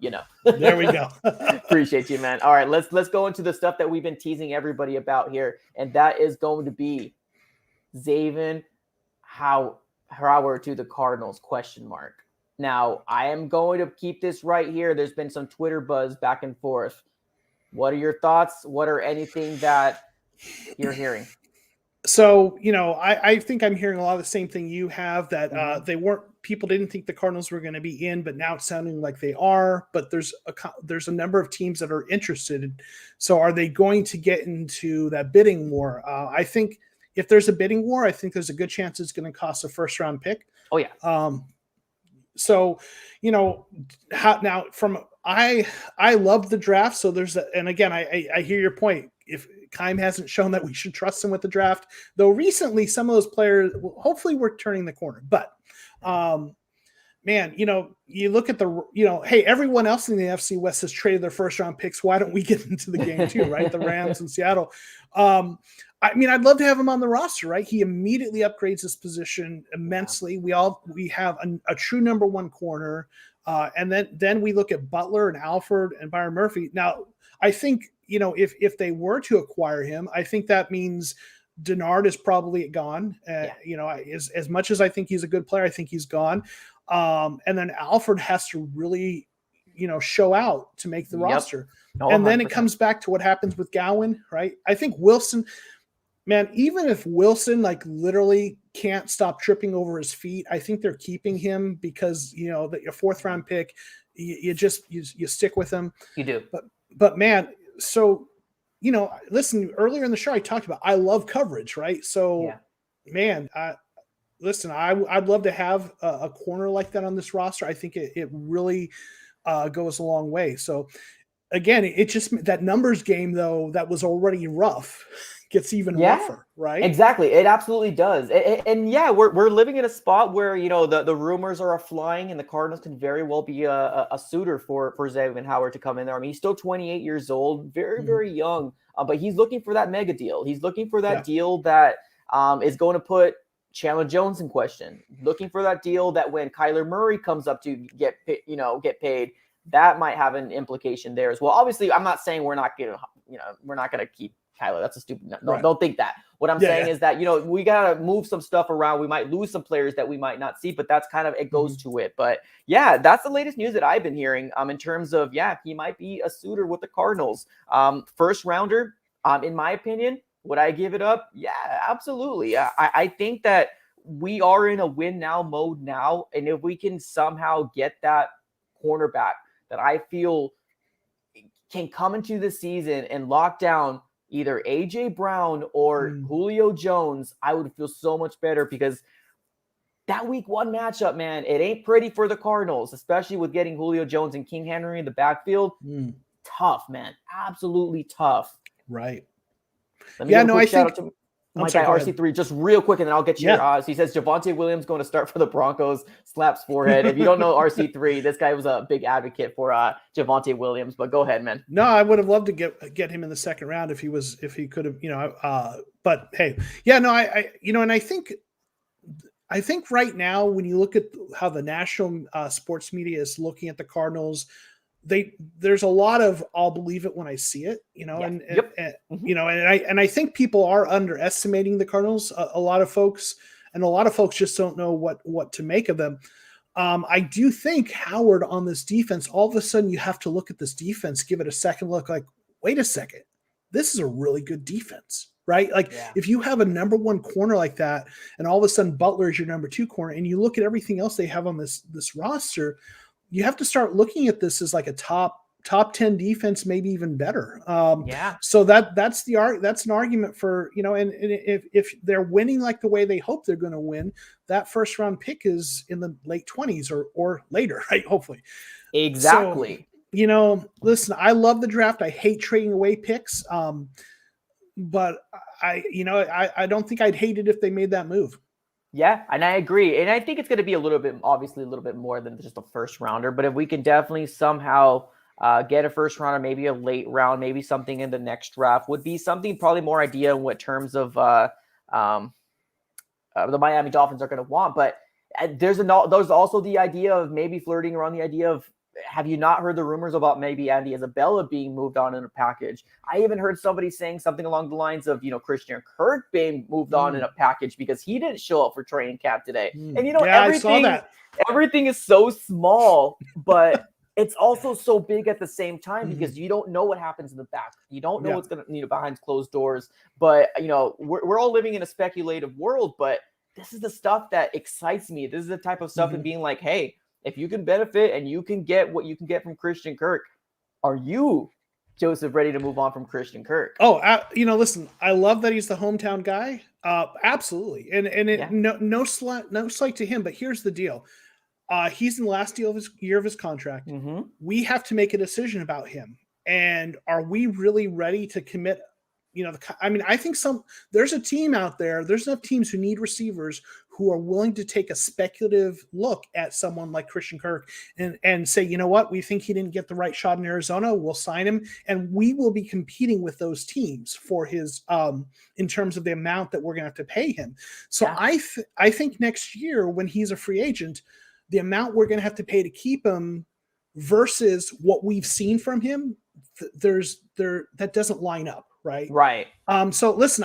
There we go. Appreciate you, man. All right, let's go into the stuff that we've been teasing everybody about here, and that is going to be Xavier Howard to the Cardinals ? Now, I am going to keep this right here. There's been some Twitter buzz back and forth. What are your thoughts? What are anything that you're hearing? So, I think I'm hearing a lot of the same thing you have, that people didn't think the Cardinals were going to be in, but now it's sounding like they are. But there's a number of teams that are interested. So are they going to get into that bidding war? I think if there's a bidding war, I think there's a good chance it's going to cost a 1st-round pick. Oh, yeah. So, I love the draft. So and again, I hear your point. If Keim hasn't shown that we should trust him with the draft, though recently some of those players, hopefully we're turning the corner. But, man, you look at hey, everyone else in the NFC West has traded their 1st-round picks. Why don't we get into the game too, right? The Rams and Seattle. I'd love to have him on the roster, right? He immediately upgrades his position immensely. We have a true number 1 corner. And then we look at Butler and Alfred and Byron Murphy. Now, I think, if they were to acquire him, I think that means Denard is probably gone. As much as I think he's a good player, I think he's gone. And then Alfred has to really, show out to make the roster. No, and then 100%. It comes back to what happens with Gowan, right? I think Wilson, man, even if Wilson literally can't stop tripping over his feet, I think they're keeping him because, your 4th-round pick, you stick with him. You do. But man, so, listen, earlier in the show, I talked about, I love coverage, right? So, man, I'd love to have a corner like that on this roster. I think it really goes a long way. So, again, it just that numbers game, though, that was already rough, gets even Yeah. rougher, right? Exactly. It absolutely does. And yeah, we're living in a spot where, the rumors are flying and the Cardinals can very well be a suitor for Xavier Howard to come in there. I mean, he's still 28 years old, very, very young, but he's looking for that mega deal. He's looking for that deal that is going to put Chandler Jones in question, looking for that deal that when Kyler Murray comes up to get paid, that might have an implication there as well. Obviously, I'm not saying we're not going to keep Kyler. That's a stupid. No, Right. don't think that. What I'm saying is that, we got to move some stuff around. We might lose some players that we might not see, but that's kind of, it goes to it. But yeah, that's the latest news that I've been hearing in terms of, he might be a suitor with the Cardinals. First rounder, in my opinion, would I give it up? Yeah, absolutely. I think that we are in a win now mode now. And if we can somehow get that cornerback that I feel can come into the season and lock down either AJ Brown or Julio Jones, I would feel so much better, because that week 1 matchup, man, it ain't pretty for the Cardinals, especially with getting Julio Jones and King Henry in the backfield. Tough, man. Absolutely tough. Right. Let me give a quick shout out to my guy RC3 just real quick, and then I'll get you. So he says Javonte Williams going to start for the Broncos, slaps forehead. If you don't know RC3, this guy was a big advocate for Javonte Williams. But go ahead, man. No, I would have loved to get him in the second round if he could have, but hey, and I think right now when you look at how the national sports media is looking at the Cardinals, there's a lot of "I'll believe it when I see it," and I think people are underestimating the Cardinals. A lot of folks just don't know what to make of them. I do think Howard on this defense, all of a sudden you have to look at this defense, give it a second look, like, wait a second, this is a really good defense, right? Like if you have a number 1 corner like that, and all of a sudden Butler is your number 2 corner, and you look at everything else they have on this roster, you have to start looking at this as like a top 10 defense, maybe even better. So that's an argument for, and if they're winning like the way they hope they're going to win, that first round pick is in the late 20s or later, right? Hopefully. Exactly. So, listen, I love the draft. I hate trading away picks. But I don't think I'd hate it if they made that move. Yeah, and I agree. And I think it's going to be obviously a little bit more than just a first rounder. But if we can definitely somehow get a first rounder, maybe a late round, maybe something in the next draft, would be something probably more ideal in what terms of the Miami Dolphins are going to want. But there's also the idea of maybe flirting around the idea of, have you not heard the rumors about maybe Andy Isabella being moved on in a package? I even heard somebody saying something along the lines of, Christian Kirk being moved on in a package because he didn't show up for training camp today. And everything is so small, but it's also so big at the same time, because you don't know what happens in the back. You don't know what's going to, behind closed doors. But, we're all living in a speculative world, but this is the stuff that excites me. This is the type of stuff and being like, hey, if you can benefit and you can get what you can get from Christian Kirk, are you, Joseph, ready to move on from Christian Kirk? Oh, listen, I love that he's the hometown guy. Absolutely. No slight to him, but here's the deal. He's in the last year of his contract. We have to make a decision about him. And are we really ready to commit? I think there's a team out there. There's enough teams who need receivers who are willing to take a speculative look at someone like Christian Kirk and say, you know what, we think he didn't get the right shot in Arizona. We'll sign him. And we will be competing with those teams for his, in terms of the amount that we're going to have to pay him. So I think next year when he's a free agent, the amount we're going to have to pay to keep him versus what we've seen from him, that doesn't line up. Right. So listen,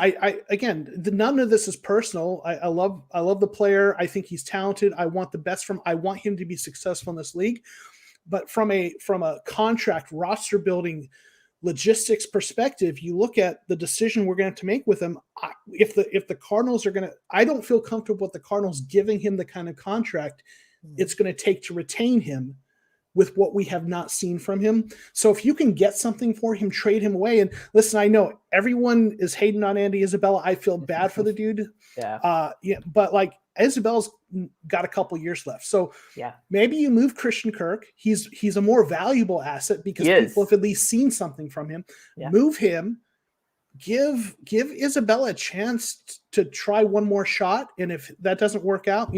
none of this is personal. I love the player. I think he's talented. I want the best I want him to be successful in this league. But from a contract roster building logistics perspective, you look at the decision we're going to have to make with him. If the Cardinals are going to, I don't feel comfortable with the Cardinals giving him the kind of contract it's going to take to retain him with what we have not seen from him. So if you can get something for him, trade him away. And listen, I know everyone is hating on Andy Isabella. I feel bad for the dude. But like Isabella's got a couple years left. So maybe you move Christian Kirk. He's a more valuable asset because people have at least seen something from him. Move him, give Isabella a chance to try one more shot. And if that doesn't work out,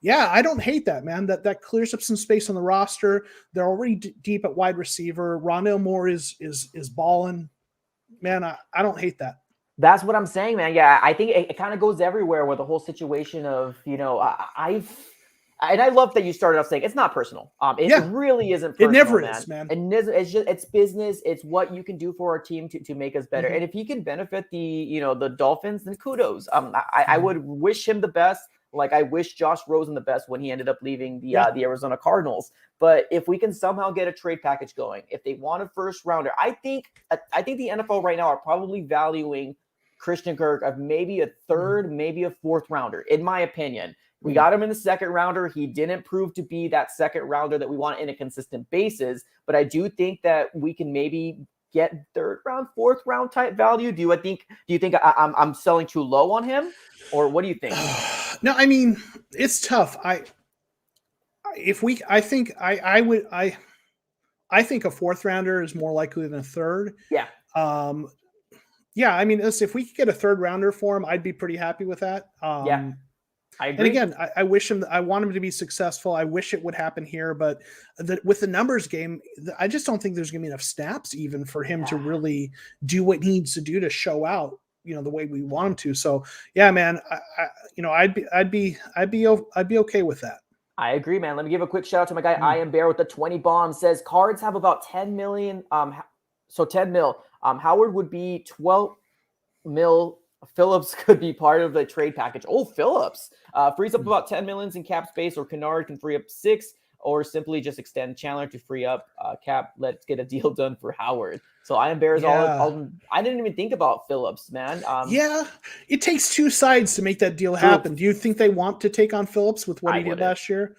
yeah, I don't hate that, man. That clears up some space on the roster. They're already deep at wide receiver. Rondale Moore is balling. Man, I don't hate that. That's what I'm saying, man. Yeah, I think it kind of goes everywhere with the whole situation of, and I love that you started off saying it's not personal. It really isn't personal, it never man. is, man. And it's business. It's what you can do for our team to make us better. And if he can benefit the Dolphins, then kudos. I would wish him the best. Like I wish Josh Rosen the best when he ended up leaving the Arizona Cardinals. But if we can somehow get a trade package going, if they want a first rounder, I think the NFL right now are probably valuing Christian Kirk of maybe a third, maybe a fourth rounder, in my opinion. We got him in the second rounder. He didn't prove to be that second rounder that we want in a consistent basis. But I do think that we can maybe get third round, fourth round type value. Do you think I'm selling too low on him, or what do you think? No, I mean, it's tough. I think a fourth rounder is more likely than a third. Yeah. Yeah, I mean, if we could get a third rounder for him, I'd be pretty happy with that. Yeah, I agree. And again, I wish him. I want him to be successful. I wish it would happen here, but with the numbers game, I just don't think there's going to be enough snaps even for him to really do what he needs to do to show out, the way we want him to. So yeah, man, I'd be okay with that. I agree, man. Let me give a quick shout out to my guy I Am Bear with the 20 bomb. Says Cards have about 10 million. So 10 mil. Howard would be 12 mil. Phillips could be part of the trade package. Oh, Phillips frees up about 10 millions in cap space, or Kennard can free up 6, or simply just extend Chandler to free up cap. Let's get a deal done for Howard. So I Am Bears all. I didn't even think about Phillips, man. Yeah, it takes two sides to make that deal happen. Do you think they want to take on Phillips with what he did last year?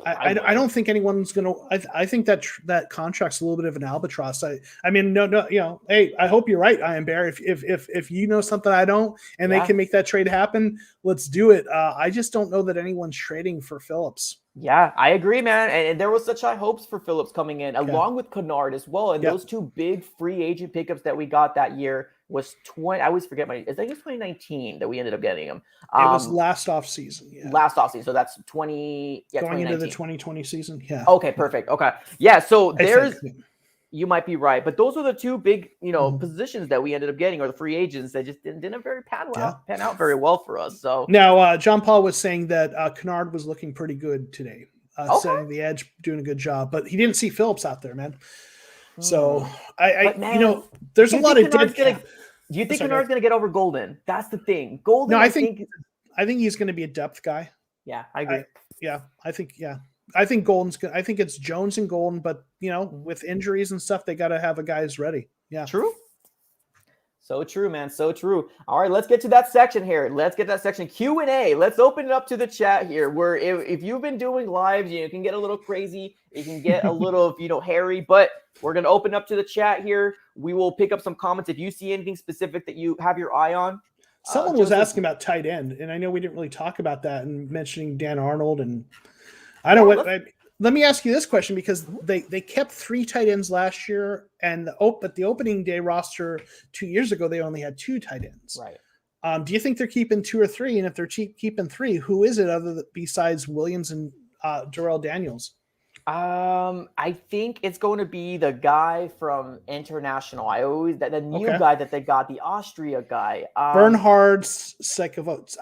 I don't think anyone's going to. I think that contract's a little bit of an albatross. I mean, no. Hey, I hope you're right, I Am Bear. If you know something I don't, and they can make that trade happen, let's do it. I just don't know that anyone's trading for Phillips. Yeah, I agree, man. And there was such high hopes for Phillips coming in, along with Kennard as well. And those two big free agent pickups that we got that year was 20. I always forget I think it was 2019 that we ended up getting him. It was last off season. Yeah. Last off season. So that's 20. Yeah, going into the 2020 season. Yeah. Okay, perfect. Okay. Yeah. So you might be right, but those are the two big, positions that we ended up getting, or the free agents that just didn't very pan out very well for us. So now John Paul was saying that Kennard was looking pretty good today, setting the edge, doing a good job, but he didn't see Phillips out there, man. So there's a lot of dead cap. Do you think Kennard's going to get over Golden? That's the thing. Golden. No, I think he's going to be a depth guy. Yeah, I agree. I think Golden's good. I think it's Jones and Golden, but with injuries and stuff, they got to have a guys ready. Yeah. True. So true, man. So true. All right, let's get to that section here. Let's get that section Q&A. Let's open it up to the chat here. Where if you've been doing lives, you can get a little crazy. You can get a little, hairy, but we're going to open up to the chat here. We will pick up some comments. If you see anything specific that you have your eye on. Someone was asking about tight end, and I know we didn't really talk about that, and mentioning Dan Arnold. And I don't know let me ask you this question, because they kept 3 tight ends last year, and but the opening day roster 2 years ago, they only had 2 tight ends. Right. Do you think they're keeping 2 or 3? And if they're keeping 3, who is it besides Williams and Darrell Daniels? I think it's going to be the guy from International. The new guy that they got, the Austria guy. Bernhard Sikovits.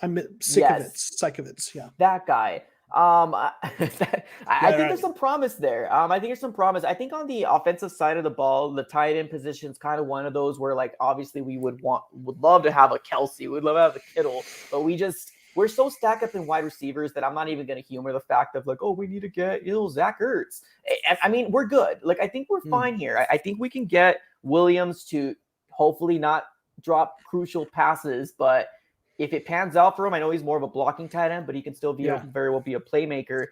Yeah. That guy. I think there's some promise there. I think there's some promise. I think on the offensive side of the ball, the tight end position is kind of one of those where, like, obviously we would love to have a Kelsey, we'd love to have a Kittle, but we're so stacked up in wide receivers that I'm not even going to humor the fact of, like, oh, we need to get Zach Ertz. I mean, we're good. Like, I think we're fine here. I think we can get Williams to hopefully not drop crucial passes, but if it pans out for him, I know he's more of a blocking tight end, but he can still be very well be a playmaker.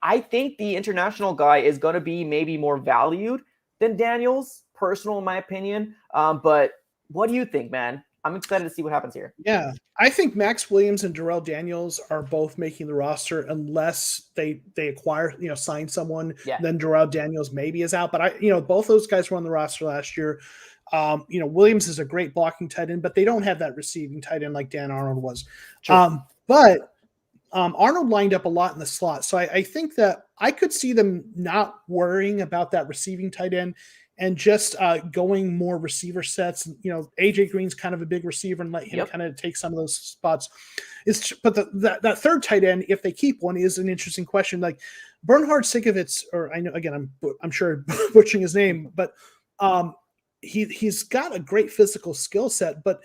I think the international guy is going to be maybe more valued than Daniels, personal in my opinion. But what do you think, man? I'm excited to see what happens here. Yeah, I think Max Williams and Darrell Daniels are both making the roster unless they acquire, sign someone. Yeah. Then Darrell Daniels maybe is out. But both those guys were on the roster last year. Williams is a great blocking tight end, but they don't have that receiving tight end like Dan Arnold was. Sure. But Arnold lined up a lot in the slot. So I think that I could see them not worrying about that receiving tight end and just going more receiver sets. AJ Green's kind of a big receiver and let him kind of take some of those spots. But that third tight end, if they keep one, is an interesting question. Like Bernhard Sikovitz, or I know, again, I'm sure butchering his name, but he's got a great physical skill set. But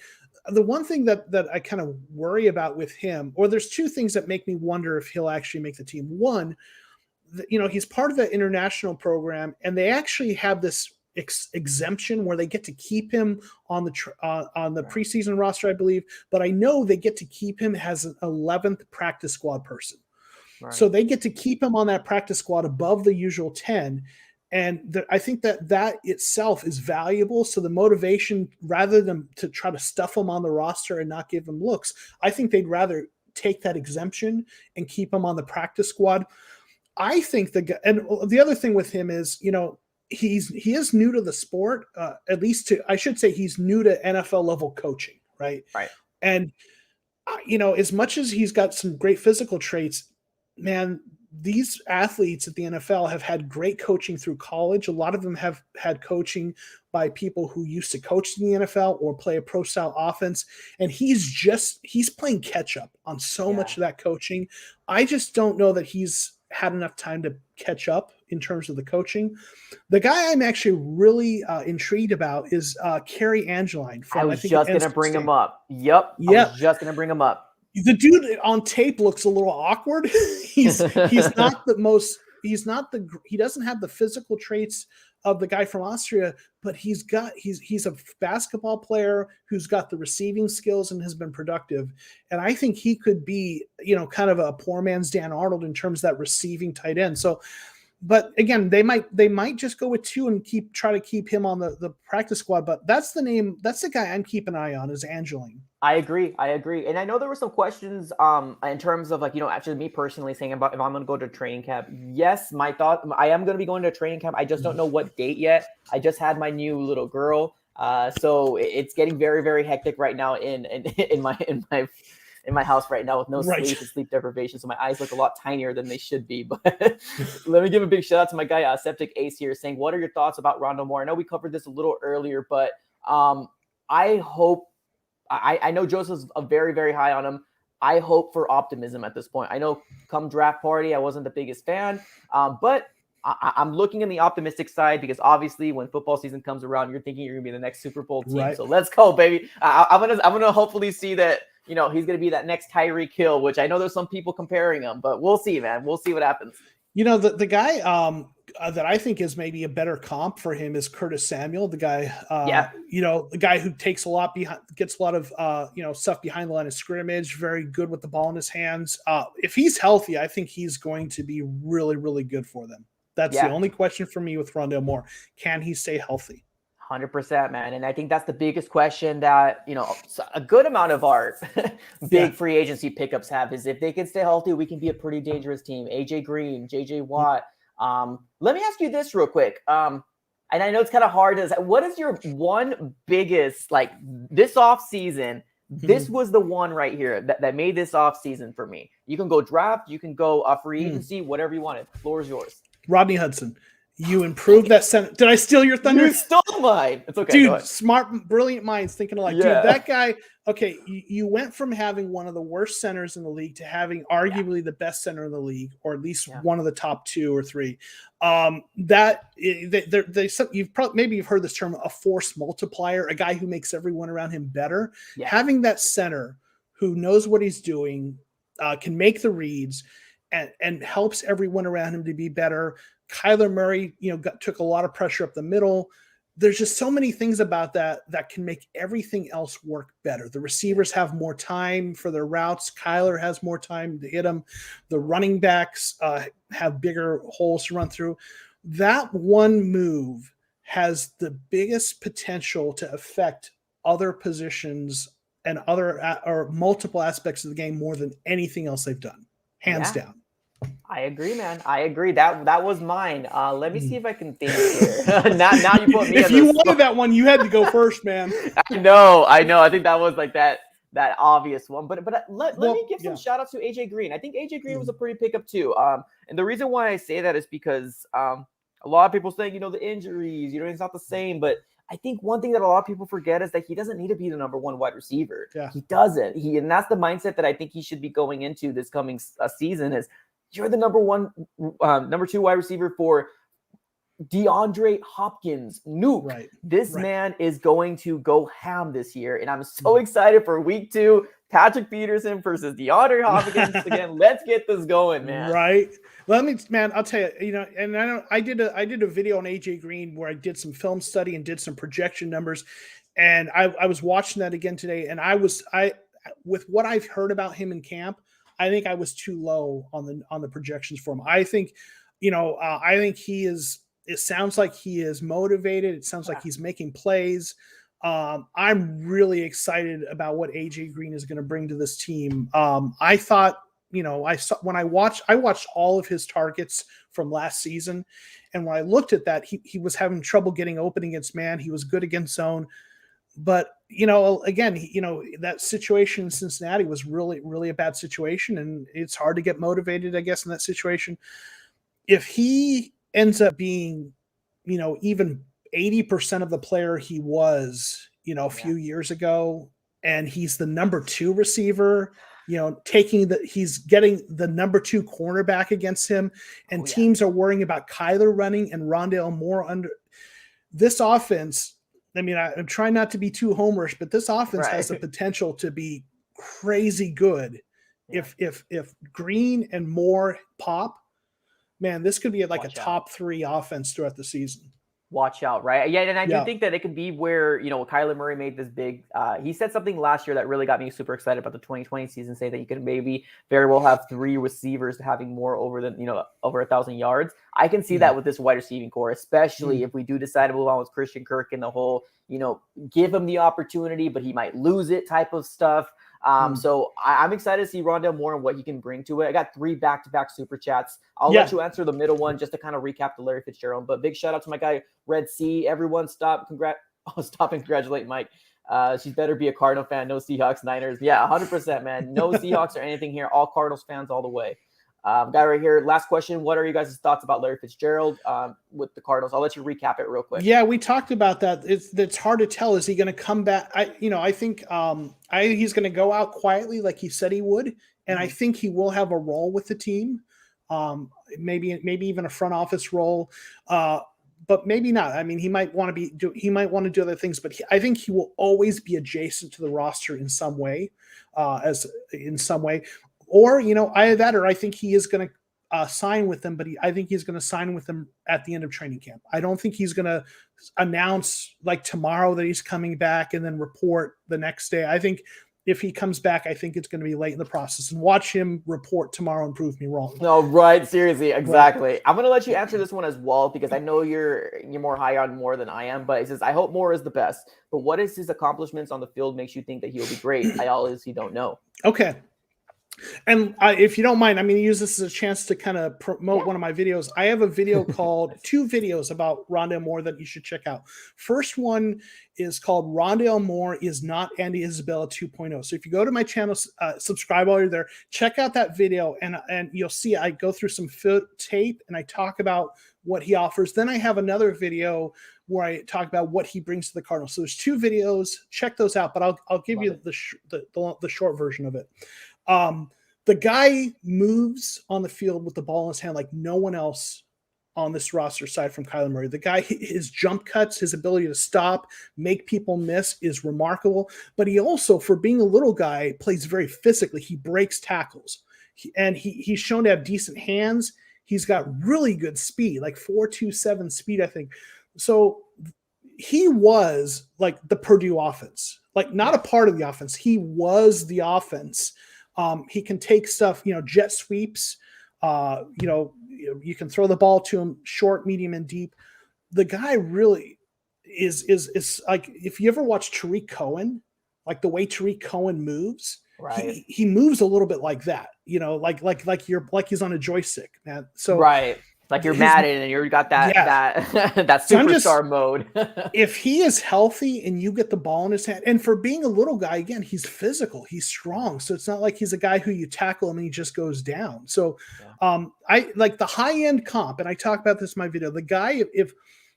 the one thing that I kind of worry about with him, or there's two things that make me wonder if he'll actually make the team. One, he's part of the international program, and they actually have this exemption where they get to keep him on the preseason roster, I believe. But I know they get to keep him as an 11th practice squad person. Right. So they get to keep him on that practice squad above the usual 10. And I think that itself is valuable. So the motivation, rather than to try to stuff him on the roster and not give him looks, I think they'd rather take that exemption and keep him on the practice squad. I think and the other thing with him is, he is new to the sport, at least I should say he's new to NFL level coaching. Right. Right. And, as much as he's got some great physical traits, man, these athletes at the NFL have had great coaching through college. A lot of them have had coaching by people who used to coach in the NFL or play a pro style offense. And he's playing catch up on so much of that coaching. I just don't know that he's had enough time to catch up in terms of the coaching. The guy I'm actually really intrigued about is Kerry Angeline. I was just going to bring him up. Yep. I was just going to bring him up. The dude on tape looks a little awkward. He doesn't have the physical traits of the guy from Austria, but he's a basketball player who's got the receiving skills and has been productive. And I think he could be, kind of a poor man's Dan Arnold in terms of that receiving tight end. So, but again, they might just go with two and try to keep him on the practice squad. But that's the guy I'm keeping an eye on is Angeline. I agree. And I know there were some questions in terms of actually me personally saying about if I'm going to go to training camp. Yes, my thought, I am going to be going to training camp. I just don't know what date yet. I just had my new little girl. So it's getting very, very hectic right now in my house right now with no sleep and sleep deprivation. So my eyes look a lot tinier than they should be. But let me give a big shout out to my guy, Septic Ace here, saying, what are your thoughts about Rondo Moore? I know we covered this a little earlier, but I hope, I know Joseph's very, very high on him. I hope for optimism at this point. I know come draft party, I wasn't the biggest fan, but I'm looking in the optimistic side because obviously when football season comes around, you're thinking you're going to be the next Super Bowl team. Right. So let's go, baby. I'm gonna hopefully see that, he's going to be that next Tyreek Hill, which I know there's some people comparing him, but we'll see, man. We'll see what happens. The guy that I think is maybe a better comp for him is Curtis Samuel, the guy, the guy who takes a lot behind, gets a lot of, stuff behind the line of scrimmage, very good with the ball in his hands. If he's healthy, I think he's going to be really, really good for them. That's the only question for me with Rondale Moore. Can he stay healthy? 100%, man. And I think that's the biggest question that, a good amount of our big free agency pickups have is if they can stay healthy, we can be a pretty dangerous team. AJ Green, JJ Watt. Let me ask you this real quick. And I know it's kind of hard to say, what is your one biggest, this off season, this was the one right here that made this off season for me. You can go draft, you can go free agency, whatever you wanted. The floor is yours. Rodney Hudson. You improved that center. Did I steal your thunder? You stole mine. It's okay. Dude, smart, brilliant minds thinking alike. Dude, that guy, okay, you went from having one of the worst centers in the league to having arguably the best center in the league, or at least one of the top 2 or 3. You've heard this term, a force multiplier, a guy who makes everyone around him better. Yeah. Having that center who knows what he's doing, can make the reads, and helps everyone around him to be better. Kyler Murray, took a lot of pressure up the middle. There's just so many things about that can make everything else work better. The receivers have more time for their routes. Kyler has more time to hit them. The running backs have bigger holes to run through. That one move has the biggest potential to affect other positions and other or multiple aspects of the game more than anything else they've done. Hands down. I agree, man. I agree. That was mine. Let me see if I can think here. Now you put me If on you the wanted spot. that one, you had to go first, man. I know. I think that was like that obvious one. But let me Well, give some yeah. shout out to AJ Green. I think AJ Green was Mm. a pretty pickup too. And the reason why I say that is because a lot of people saying, the injuries, it's not the same. But I think one thing that a lot of people forget is that he doesn't need to be the number one wide receiver. Yeah. He doesn't. And that's the mindset that I think he should be going into this coming season is you're the number two wide receiver for DeAndre Hopkins. Nuke. Right. This Right. man is going to go ham this year. And I'm so excited for week 2. Patrick Peterson versus DeAndre Hopkins again. Let's get this going, man. Right. Man, I'll tell you, and I did a video on AJ Green where I did some film study and did some projection numbers. And I was watching that again today. And with what I've heard about him in camp, I think I was too low on the projections for him. I think, I think it sounds like he is motivated. It sounds like he's making plays. I'm really excited about what AJ Green is going to bring to this team. I thought, I watched all of his targets from last season. And when I looked at that, he was having trouble getting open against man. He was good against zone. But, again, that situation in Cincinnati was really, really a bad situation. And it's hard to get motivated, I guess, in that situation. If he ends up being, even 80% of the player he was, a few years ago, and he's the number 2 receiver, he's getting the number 2 cornerback against him, and teams are worrying about Kyler running and Rondale Moore under this offense. I mean, I'm trying not to be too homerish, but this offense has the potential to be crazy good. Yeah. If Green and Moore pop, man, this could be like a top 3 offense throughout the season. Watch out, right? Yeah, and I do think that it could be where, Kyler Murray made this big he said something last year that really got me super excited about the 2020 season, saying that you could maybe very well have 3 receivers having more over 1,000 yards. I can see that with this wide receiving core, especially if we do decide to move on with Christian Kirk and the whole, give him the opportunity, but he might lose it type of stuff. So I'm excited to see Rondale Moore and what he can bring to it. I got 3 back-to-back super chats. I'll let you answer the middle one just to kind of recap the Larry Fitzgerald. But big shout out to my guy Red C. Everyone stop and congratulate Mike. She better be a Cardinal fan. No Seahawks, Niners. Yeah, 100%, man. No Seahawks or anything here. All Cardinals fans all the way. Guy right here. Last question. What are you guys' thoughts about Larry Fitzgerald with the Cardinals? I'll let you recap it real quick. Yeah, we talked about that. It's hard to tell. Is he going to come back? I think he's going to go out quietly like he said he would, and I think he will have a role with the team. Maybe even a front office role, but maybe not. I mean, he might want to do other things, but I think he will always be adjacent to the roster in some way, Or, either that, or I think he is going to sign with them, but I think he's going to sign with them at the end of training camp. I don't think he's going to announce like tomorrow that he's coming back and then report the next day. I think if he comes back, I think it's going to be late in the process, and watch him report tomorrow and prove me wrong. No, right. Seriously. Exactly. Right. I'm going to let you answer this one as well, because I know you're more high on Moore than I am, but it says, I hope Moore is the best, but what is his accomplishments on the field makes you think that he'll be great? I honestly don't know. Okay. And if you don't mind, I'm going to use this as a chance to kind of promote one of my videos. I have a video called 2 videos about Rondale Moore that you should check out. First one is called Rondale Moore is Not Andy Isabella 2.0. So if you go to my channel, subscribe while you're there, check out that video, and you'll see I go through some tape and I talk about what he offers. Then I have another video where I talk about what he brings to the Cardinals. So there's 2 videos. Check those out, but I'll give you the short version of it. The guy moves on the field with the ball in his hand like no one else on this roster aside from Kyler Murray. The guy, his jump cuts, his ability to stop, make people miss is remarkable. But he also, for being a little guy, plays very physically. He breaks tackles. He's shown to have decent hands. He's got really good speed, like 4.27 speed, I think. So he was like the Purdue offense, like not a part of the offense. He was the offense. He can take stuff, jet sweeps. You can throw the ball to him short, medium, and deep. The guy really is like, if you ever watch Tariq Cohen, like the way Tariq Cohen moves, Right. He moves a little bit like that, you know, like he's on a joystick, man. So Right. Like you're his Madden and you're got that yeah. that So I'm just superstar mode. if he is healthy and you get the ball in his hand, and for being a little guy, again, he's physical, he's strong. So it's not like he's a guy who you tackle him and he just goes down. So Yeah. I like the high end comp, and I talk about this in my video. The guy,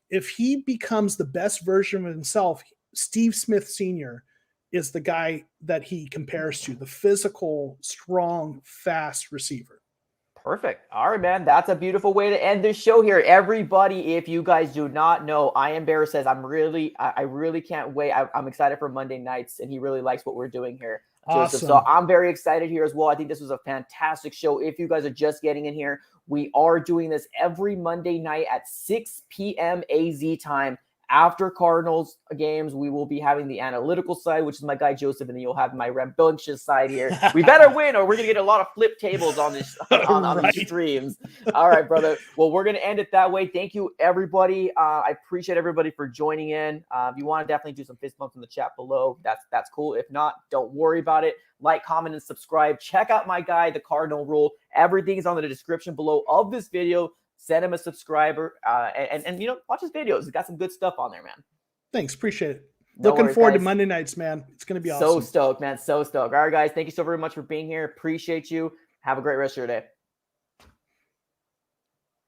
if he becomes the best version of himself, Steve Smith Sr. is the guy that he compares to, the physical, strong, fast receiver. Perfect. All right, man. That's a beautiful way to end this show here. Everybody, if you guys do not know, I Am Bear says, I really can't wait. I'm excited for Monday nights, and he really likes what we're doing here, Joseph. So Awesome. I'm very excited here as well. I think this was a fantastic show. If you guys are just getting in here, we are doing this every Monday night at 6 p.m. AZ time. After Cardinals games, we will be having the analytical side, which is my guy Joseph, and then you'll have my rambunctious side here. We better win, or we're gonna get a lot of flip tables on this on these streams. All right, brother. Well, we're gonna end it that way. Thank you, everybody. I appreciate everybody for joining in. If you want to definitely do some fist bumps in the chat below, that's cool. If not, don't worry about it. Like, comment, and subscribe. Check out my guy, the Cardinal Rule. Everything is on the description below of this video. Send him a subscriber and you know, watch his videos. He's got some good stuff on there, man. Thanks. Appreciate it. No Looking worries, forward to guys. Monday nights, man. It's going to be So awesome. stoked, man. So stoked. All right, guys. Thank you so very much for being here. Appreciate you. Have a great rest of your day.